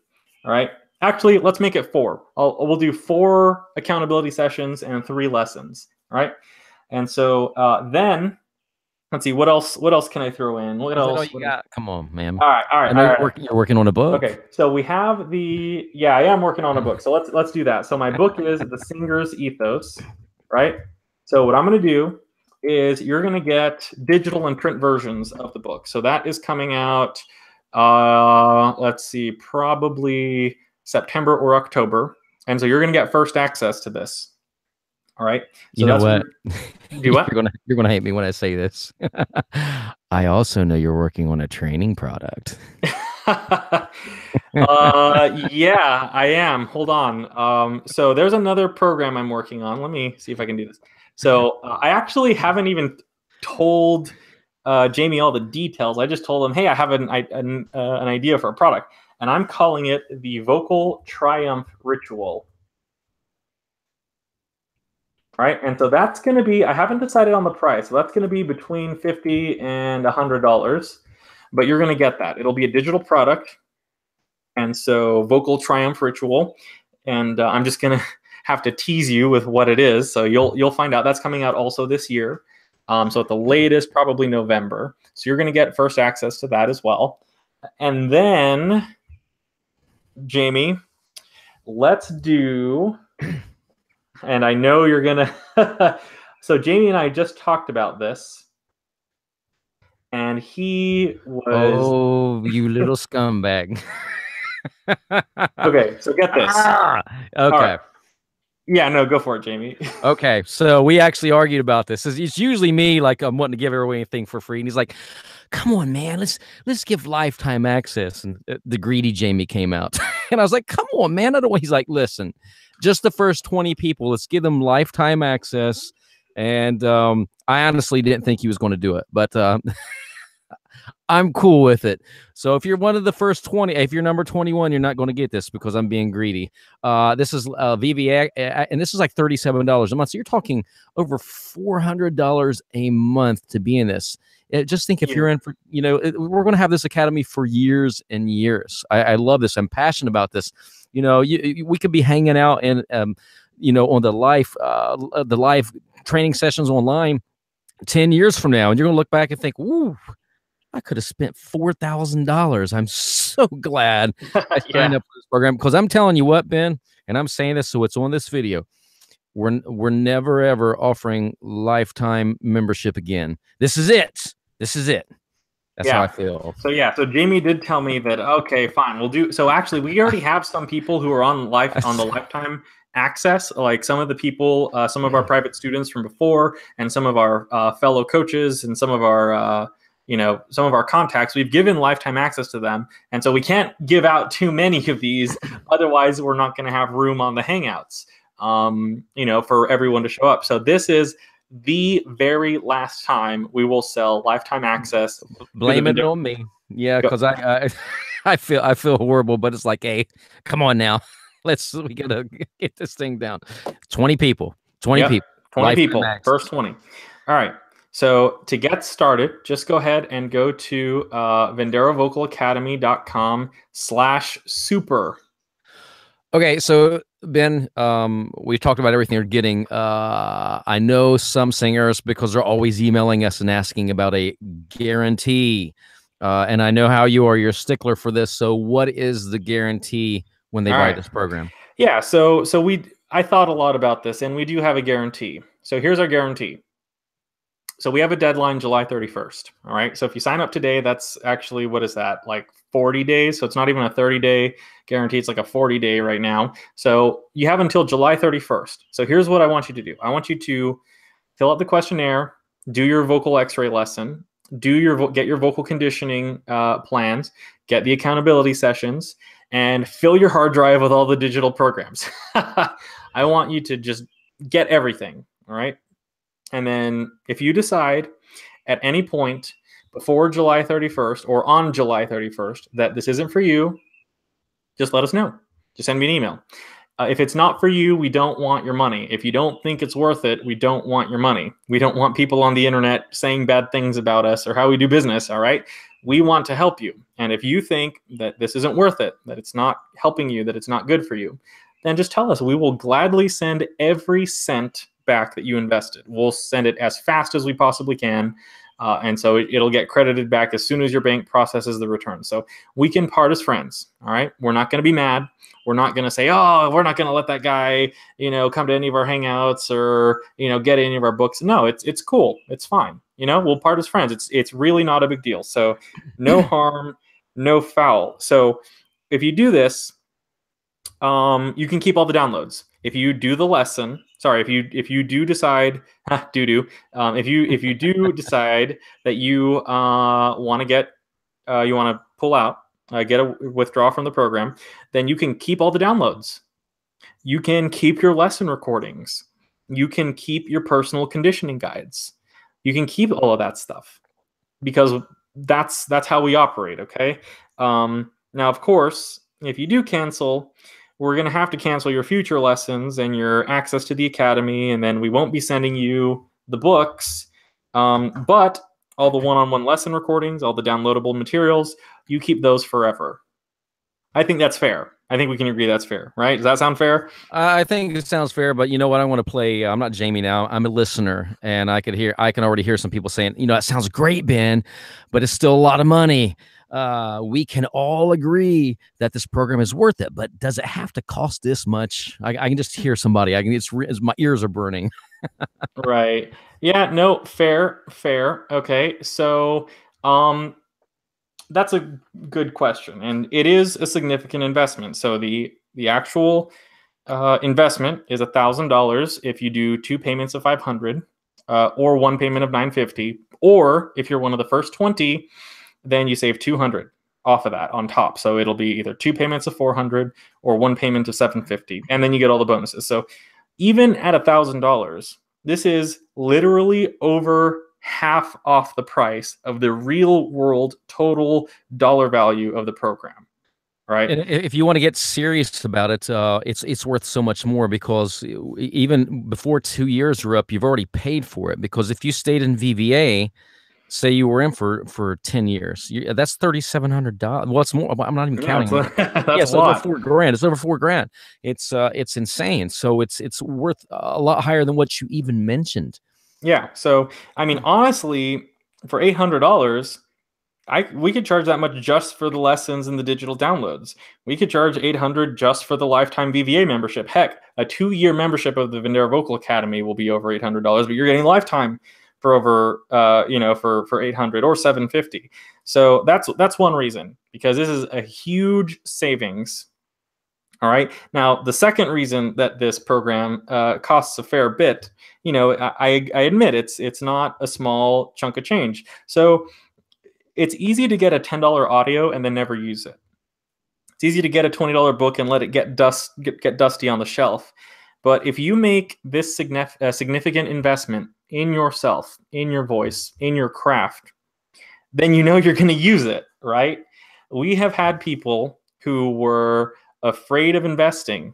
all right? Actually, let's make it 4. We'll do 4 accountability sessions and 3 lessons, all right? And so then, let's see, what else can I throw in? What else? You got? Come on, man. All right. I know you're working on a book. Okay, so we have yeah, I am working on a book. So let's do that. So my book is The Singer's Ethos, right? So what I'm going to do is you're going to get digital and print versions of the book. So that is coming out, let's see, probably September or October. And so you're going to get first access to this. All right. So you know what? Do what? You're gonna hate me when I say this. I also know you're working on a training product. Yeah, I am. Hold on. So there's another program I'm working on. Let me see if I can do this. So I actually haven't even told Jamie all the details. I just told him, hey, I have an idea for a product, and I'm calling it the Vocal Triumph Ritual. Right, and so that's going to be, I haven't decided on the price, so that's going to be between $50 and $100, but you're going to get that. It'll be a digital product, and so Vocal Triumph Ritual, and I'm just going to have to tease you with what it is, so you'll find out. That's coming out also this year, so at the latest, probably November. So you're going to get first access to that as well. And then, Jamie, let's do... And I know you're going to... So Jamie and I just talked about this. and he was Oh, you little scumbag. okay. So get this. Ah, All okay. right. Yeah, no, go for it, Jamie. Okay. So we actually argued about this. It's usually me, like I'm wanting to give everyone anything for free, and he's like, "Come on, man, let's give lifetime access." And the greedy Jamie came out, and I was like, "Come on, man, I don't want." He's like, "Listen, just the first 20 people, let's give them lifetime access." And I honestly didn't think he was going to do it, but I'm cool with it. So if you're one of the first 20, if you're number 21, you're not going to get this because I'm being greedy. This is VVA, and this is like $37 a month. So you're talking over $400 a month to be in this. Just think if you're in for, we're going to have this academy for years and years. I love this. I'm passionate about this. We could be hanging out and, on the live training sessions online 10 years from now, and you're going to look back and think, ooh, I could have spent $4,000. I'm so glad I signed up for this program, because I'm telling you what, Ben, and I'm saying this so it's on this video. We're never ever offering lifetime membership again. This is it. This is it. That's how I feel. So Jamie did tell me that, okay, fine, we'll do. So actually, we already have some people who are on the lifetime access, like some of the people, some of our private students from before, and some of our fellow coaches, and some of our some of our contacts. We've given lifetime access to them, and so we can't give out too many of these. Otherwise, we're not going to have room on the Hangouts, for everyone to show up. So this is the very last time we will sell lifetime access. Blame it on me. Yeah, because I feel horrible, but it's like, hey, come on now. We gotta get this thing down. 20 people. 20 people. 20 people. First 20. All right. So to get started, just go ahead and go to venderovocalacademy.com/super. Okay, so Ben, we talked about everything you're getting. I know some singers, because they're always emailing us and asking about a guarantee. And I know how you are. You're a stickler for this. So what is the guarantee when they buy this program? Yeah, so I thought a lot about this, and we do have a guarantee. So here's our guarantee. So we have a deadline July 31st. All right. So if you sign up today, that's actually, what is that? Like 40 days. So it's not even a 30-day guarantee. It's like a 40-day right now. So you have until July 31st. So here's what I want you to do. I want you to fill out the questionnaire, do your vocal x-ray lesson, get your vocal conditioning plans, get the accountability sessions, and fill your hard drive with all the digital programs. I want you to just get everything. All right. And then if you decide at any point before July 31st or on July 31st that this isn't for you, just let us know. Just send me an email. If it's not for you, we don't want your money. If you don't think it's worth it, we don't want your money. We don't want people on the internet saying bad things about us or how we do business, all right? We want to help you. And if you think that this isn't worth it, that it's not helping you, that it's not good for you, then just tell us. We will gladly send every cent back that you invested. We'll send it as fast as we possibly can. And so it'll get credited back as soon as your bank processes the return. So we can part as friends. All right. We're not going to be mad. We're not going to say, oh, we're not going to let that guy, come to any of our Hangouts or, get any of our books. No, it's cool. It's fine. We'll part as friends. It's really not a big deal. So no harm, no foul. So if you do this, you can keep all the downloads. If you do the lesson, if you do decide, if you do decide that you want to pull out, get a withdrawal from the program, then you can keep all the downloads. You can keep your lesson recordings. You can keep your personal conditioning guides. You can keep all of that stuff because that's how we operate. Okay. Now, of course, if you do cancel, we're going to have to cancel your future lessons and your access to the academy, and then we won't be sending you the books. But all the one-on-one lesson recordings, all the downloadable materials, you keep those forever. I think that's fair. I think we can agree that's fair, right? Does that sound fair? I think it sounds fair, but you know what? I want to play. I'm not Jamie now. I'm a listener, and I can already hear some people saying, that sounds great, Ben, but it's still a lot of money. We can all agree that this program is worth it, but does it have to cost this much? I can just hear somebody. My ears are burning. Right. Yeah. No. Fair. Okay. So Um, that's a good question, and it is a significant investment. So the actual investment is $1,000 if you do 2 payments of 500, or 1 payment of 950, or if you're one of the first 20, then you save 200 off of that on top. So it'll be either 2 payments of 400 or 1 payment of 750, and then you get all the bonuses. So even at $1,000, this is literally over half off the price of the real world total dollar value of the program, right? And if you want to get serious about it, it's worth so much more, because even before 2 years are up, you've already paid for it. Because if you stayed in VVA, say you were in for 10 years, that's $3,700. Well, it's more. I'm not even counting. That's Yeah, it's a over lot. $4,000. It's over $4,000. It's insane. So it's worth a lot higher than what you even mentioned. Yeah. So I mean, honestly, for $800, we could charge that much just for the lessons and the digital downloads. We could charge $800 just for the lifetime VVA membership. Heck, a 2-year membership of the Vendera Vocal Academy will be over $800, but you're getting lifetime for over for $800 or $750. So that's one reason, because this is a huge savings. All right. Now, the second reason that this program costs a fair bit, I admit it's not a small chunk of change. So it's easy to get a $10 audio and then never use it. It's easy to get a $20 book and let it get dusty on the shelf. But if you make this significant investment in yourself, in your voice, in your craft, then you know you're going to use it, right? We have had people who were afraid of investing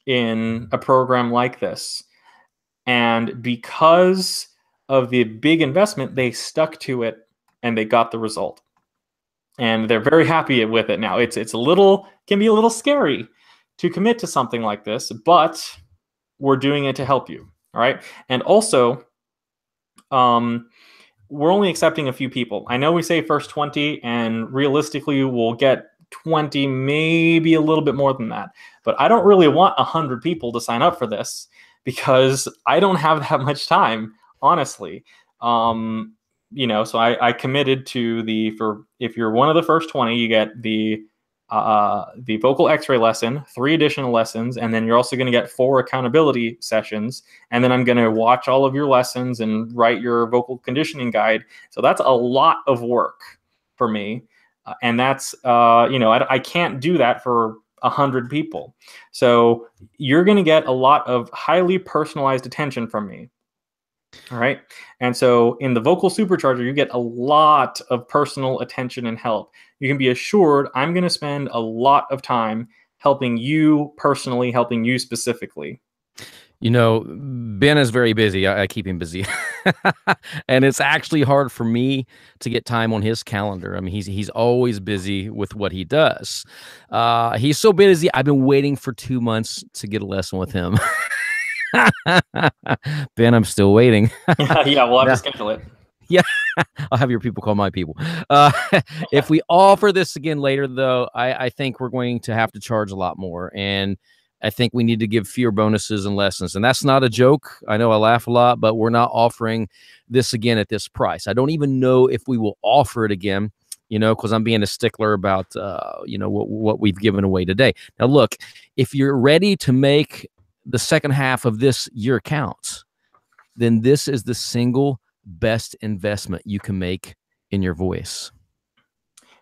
in a program like this, and because of the big investment, they stuck to it and they got the result, and they're very happy with it now. Can be a little scary to commit to something like this, but we're doing it to help you. All right. And also, we're only accepting a few people. I know we say first 20, and realistically we'll get 20, maybe a little bit more than that. But I don't really want 100 people to sign up for this, because I don't have that much time, honestly. So I committed to if you're one of the first 20, you get the vocal x-ray lesson, 3 additional lessons, and then you're also going to get 4 accountability sessions. And then I'm going to watch all of your lessons and write your vocal conditioning guide. So that's a lot of work for me. And that's, I can't do that for 100 people. So you're going to get a lot of highly personalized attention from me. All right. And so in the Vocal Supercharger, you get a lot of personal attention and help. You can be assured I'm going to spend a lot of time helping you personally, helping you specifically. Ben is very busy. I keep him busy. And it's actually hard for me to get time on his calendar. I mean, he's always busy with what he does. He's so busy. I've been waiting for 2 months to get a lesson with him. Ben, I'm still waiting. Yeah, we'll have to schedule it. Yeah, I'll have your people call my people. If we offer this again later, though, I think we're going to have to charge a lot more. And I think we need to give fewer bonuses and lessons. And that's not a joke. I know I laugh a lot, but we're not offering this again at this price. I don't even know if we will offer it again, because I'm being a stickler about, what we've given away today. Now, look, if you're ready to make the second half of this year count, then this is the single best investment you can make in your voice.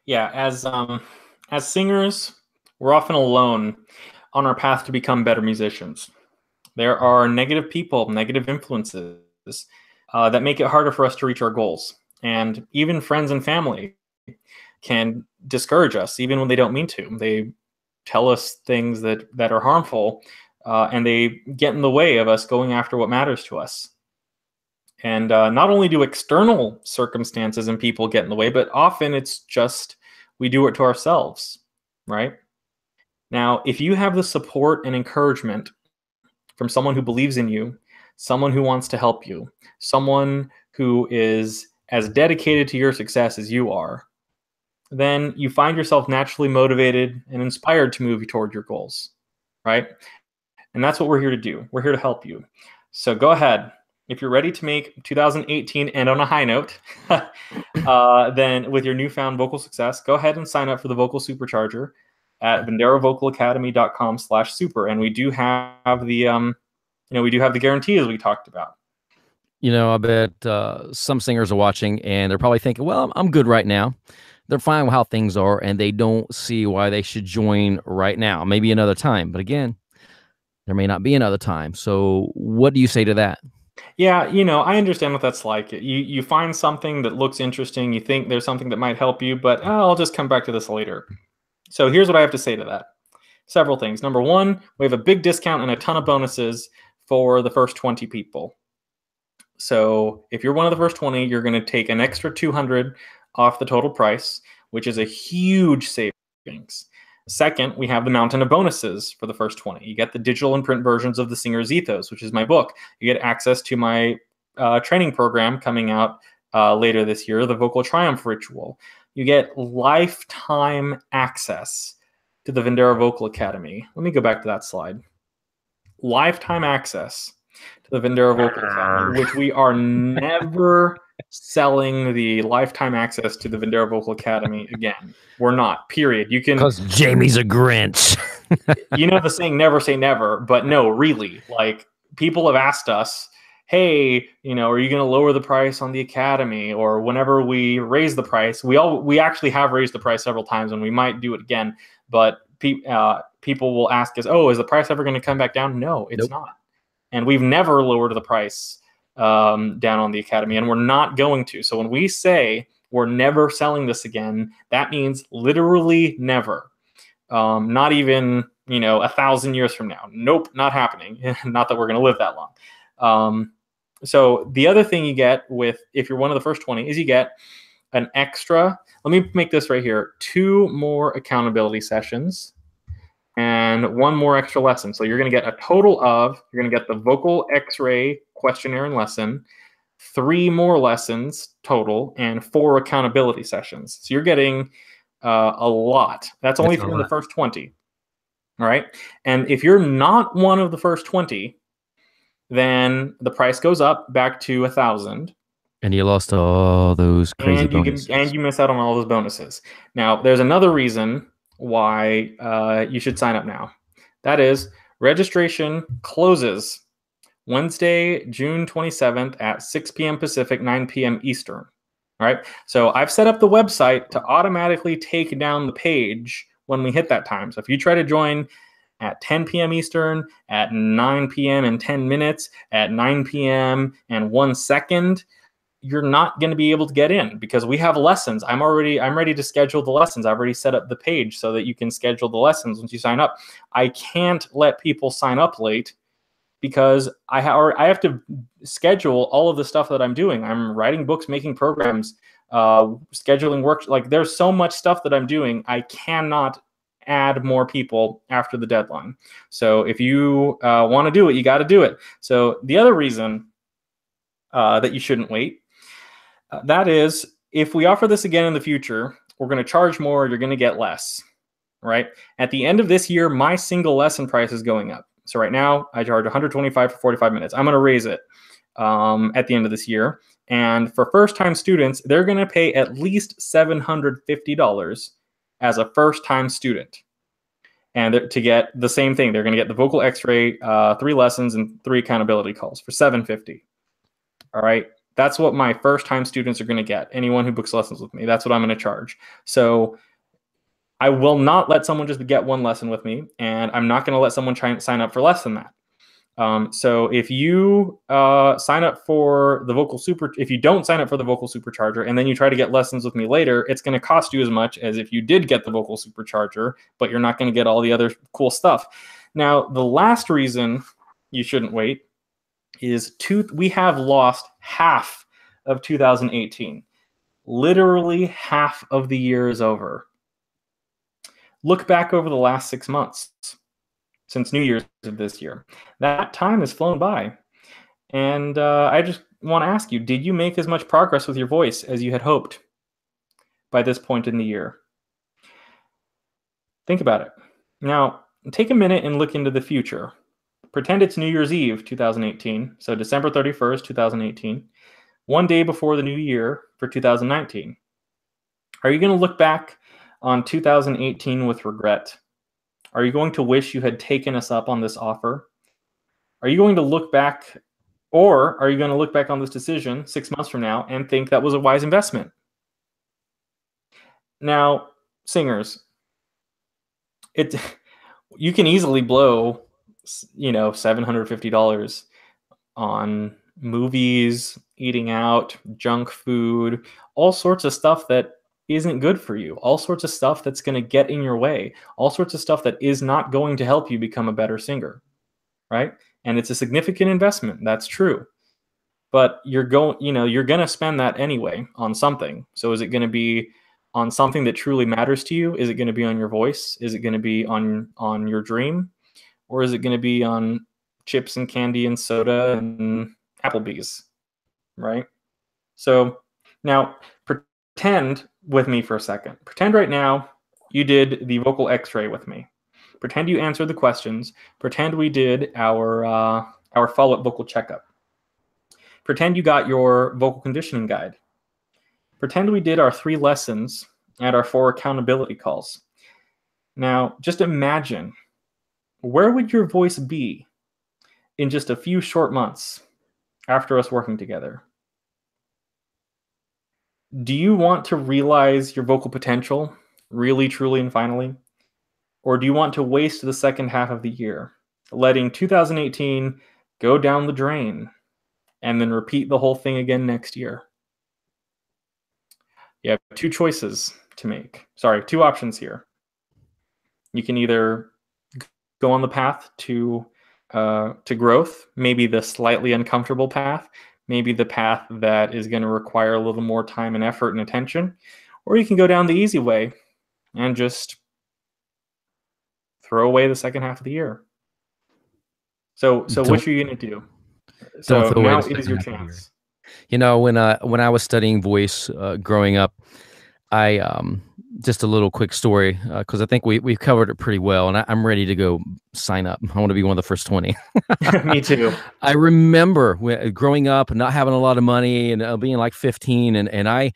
Yeah, as singers, we're often alone on our path to become better musicians. There are negative people, negative influences that make it harder for us to reach our goals. And even friends and family can discourage us, even when they don't mean to. They tell us things that are harmful, and they get in the way of us going after what matters to us. And not only do external circumstances and people get in the way, but often it's just we do it to ourselves, right? Now, if you have the support and encouragement from someone who believes in you, someone who wants to help you, someone who is as dedicated to your success as you are, then you find yourself naturally motivated and inspired to move toward your goals, right? And that's what we're here to do. We're here to help you. So go ahead. If you're ready to make 2018 end on a high note, then with your newfound vocal success, go ahead and sign up for the Vocal Supercharger at VenderoVocalAcademy.com/super. And we do have the we do have the guarantee as we talked about. I bet some singers are watching and they're probably thinking, well, I'm good right now. They're fine with how things are, and they don't see why they should join right now. Maybe another time. But again, there may not be another time. So what do you say to that? Yeah, I understand what that's like. You find something that looks interesting, you think there's something that might help you, but I'll just come back to this later. So here's what I have to say to that. Several things. Number one, we have a big discount and a ton of bonuses for the first 20 people. So if you're one of the first 20, you're going to take an extra $200 off the total price, which is a huge savings. Second, we have the mountain of bonuses for the first 20. You get the digital and print versions of The Singer's Ethos, which is my book. You get access to my training program coming out later this year, the Vocal Triumph Ritual. You get lifetime access to the Vendera Vocal Academy. Let me go back to that slide. Lifetime access to the Vendera Vocal Academy, which we are never selling the lifetime access to the Vendera Vocal Academy again. We're not, period. You can, because Jamie's a Grinch. The saying, never say never, but no, really, like, people have asked us, hey, are you going to lower the price on the Academy? Or whenever we raise the price, we actually have raised the price several times, and we might do it again, but people will ask us, oh, is the price ever going to come back down? No, it's not. And we've never lowered the price down on the Academy, and we're not going to. So when we say we're never selling this again, that means literally never. Not even 1,000 years from now. Nope, not happening. Not that we're going to live that long. So the other thing you get if you're one of the first 20 is you get an extra, let me make this right here, 2 more accountability sessions and 1 more extra lesson. So you're going to get a total of, you're going to get the Vocal X-ray questionnaire and lesson, 3 more lessons total, and 4 accountability sessions. So you're getting a lot. That's only from the first 20. All right. And if you're not one of the first 20, then the price goes up back to 1,000. And you lost all those crazy bonuses. And you miss out on all those bonuses. Now, there's another reason why you should sign up now. That is, registration closes Wednesday, June 27th at 6 p.m. Pacific, 9 p.m. Eastern. All right. So I've set up the website to automatically take down the page when we hit that time. So if you try to join at 10 p.m. Eastern, at 9 p.m. and 10 minutes, at 9 p.m. and 1 second, you're not going to be able to get in because we have lessons. I'm ready to schedule the lessons. I've already set up the page so that you can schedule the lessons once you sign up. I can't let people sign up late because I have to schedule all of the stuff that I'm doing. I'm writing books, making programs, scheduling work. Like, there's so much stuff that I'm doing. I cannot add more people after the deadline. So if you want to do it, you got to do it. So the other reason that you shouldn't wait, that is, if we offer this again in the future, we're going to charge more, you're going to get less, right? At the end of this year, my single lesson price is going up. So right now, I charge $125 for 45 minutes. I'm going to raise it at the end of this year. And for first-time students, they're going to pay at least $750 as a first-time student. And to get the same thing, they're going to get the Vocal X-ray, 3 lessons, and 3 accountability calls for $750. All right. That's what my first-time students are going to get. Anyone who books lessons with me, that's what I'm going to charge. So I will not let someone just get 1 lesson with me, and I'm not going to let someone try and sign up for less than that. So if you sign up for the if you don't sign up for the Vocal Supercharger and then you try to get lessons with me later, it's going to cost you as much as if you did get the Vocal Supercharger, but you're not going to get all the other cool stuff. Now, the last reason you shouldn't wait is we have lost half of 2018. Literally half of the year is over. Look back over the last 6 months since New Year's of this year. That time has flown by. And I just want to ask you, did you make as much progress with your voice as you had hoped by this point in the year? Think about it. Now, take a minute and look into the future. Pretend it's New Year's Eve 2018, so December 31st, 2018. one day before the new year for 2019. Are you going to look back on 2018 with regret? Are you going to wish you had taken us up on this offer? Are you going to look back, or are you going to look back on this decision 6 months from now and think that was a wise investment? Now, singers, you can easily blow, $750 on movies, eating out, junk food, all sorts of stuff that isn't good for you, all sorts of stuff that's going to get in your way, all sorts of stuff that is not going to help you become a better singer, right? And it's a significant investment. That's true. But you're going to spend that anyway on something. So is it going to be on something that truly matters to you? Is it going to be on your voice? Is it going to be on your dream? Or is it going to be on chips and candy and soda and Applebee's, right? So now pretend with me for a second. Pretend right now you did the vocal x-ray with me. Pretend you answered the questions. Pretend we did our follow-up vocal checkup. Pretend you got your vocal conditioning guide. Pretend we did our 3 lessons and our 4 accountability calls. Now, just imagine, where would your voice be in just a few short months after us working together? Do you want to realize your vocal potential really, truly, and finally? Or do you want to waste the second half of the year, letting 2018 go down the drain and then repeat the whole thing again next year? You have 2 choices to make. Sorry, 2 options here. You can either go on the path to growth, maybe the slightly uncomfortable path, maybe the path that is going to require a little more time and effort and attention, or you can go down the easy way and just throw away the second half of the year. So which are you going to do? So now is your chance. When I was studying voice growing up, I just a little quick story, because I think we've covered it pretty well, and I'm ready to go sign up. I want to be one of the first 20. Me too. I remember growing up and not having a lot of money and being like 15, and I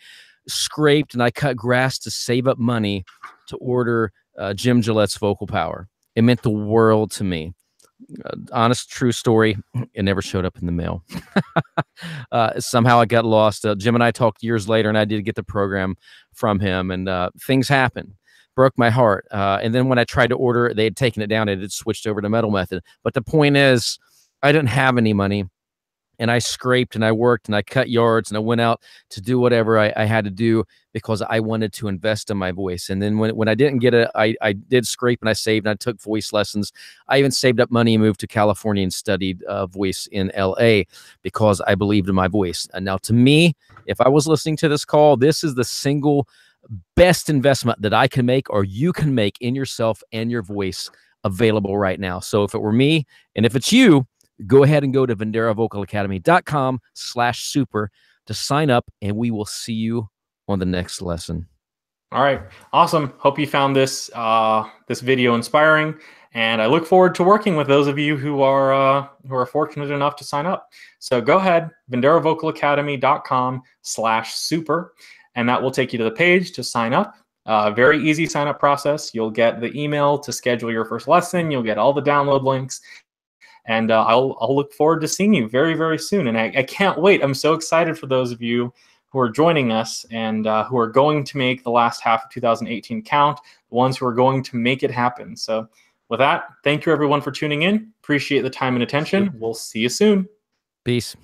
scraped and I cut grass to save up money to order Jim Gillette's Vocal Power. It meant the world to me. Honest, true story. It never showed up in the mail. Somehow it got lost. Jim and I talked years later, and I did get the program from him, and things happened. Broke my heart. And then when I tried to order, they had taken it down. It had switched over to Metal Method. But the point is, I didn't have any money, and I scraped and I worked and I cut yards and I went out to do whatever I had to do because I wanted to invest in my voice. And then when I didn't get it, I did scrape and I saved and I took voice lessons. I even saved up money and moved to California and studied voice in LA because I believed in my voice. And now to me, if I was listening to this call, this is the single best investment that I can make or you can make in yourself and your voice available right now. So if it were me and if it's you, go ahead and go to VenderaVocalAcademy.com/super to sign up, and we will see you on the next lesson. All right. Awesome. Hope you found this video inspiring, and I look forward to working with those of you who are fortunate enough to sign up. So go ahead, VenderaVocalAcademy.com/super, and that will take you to the page to sign up. Very easy sign up process. You'll get the email to schedule your first lesson. You'll get all the download links. And I'll look forward to seeing you very, very soon. And I can't wait. I'm so excited for those of you who are joining us and who are going to make the last half of 2018 count, the ones who are going to make it happen. So with that, thank you everyone for tuning in. Appreciate the time and attention. We'll see you soon. Peace.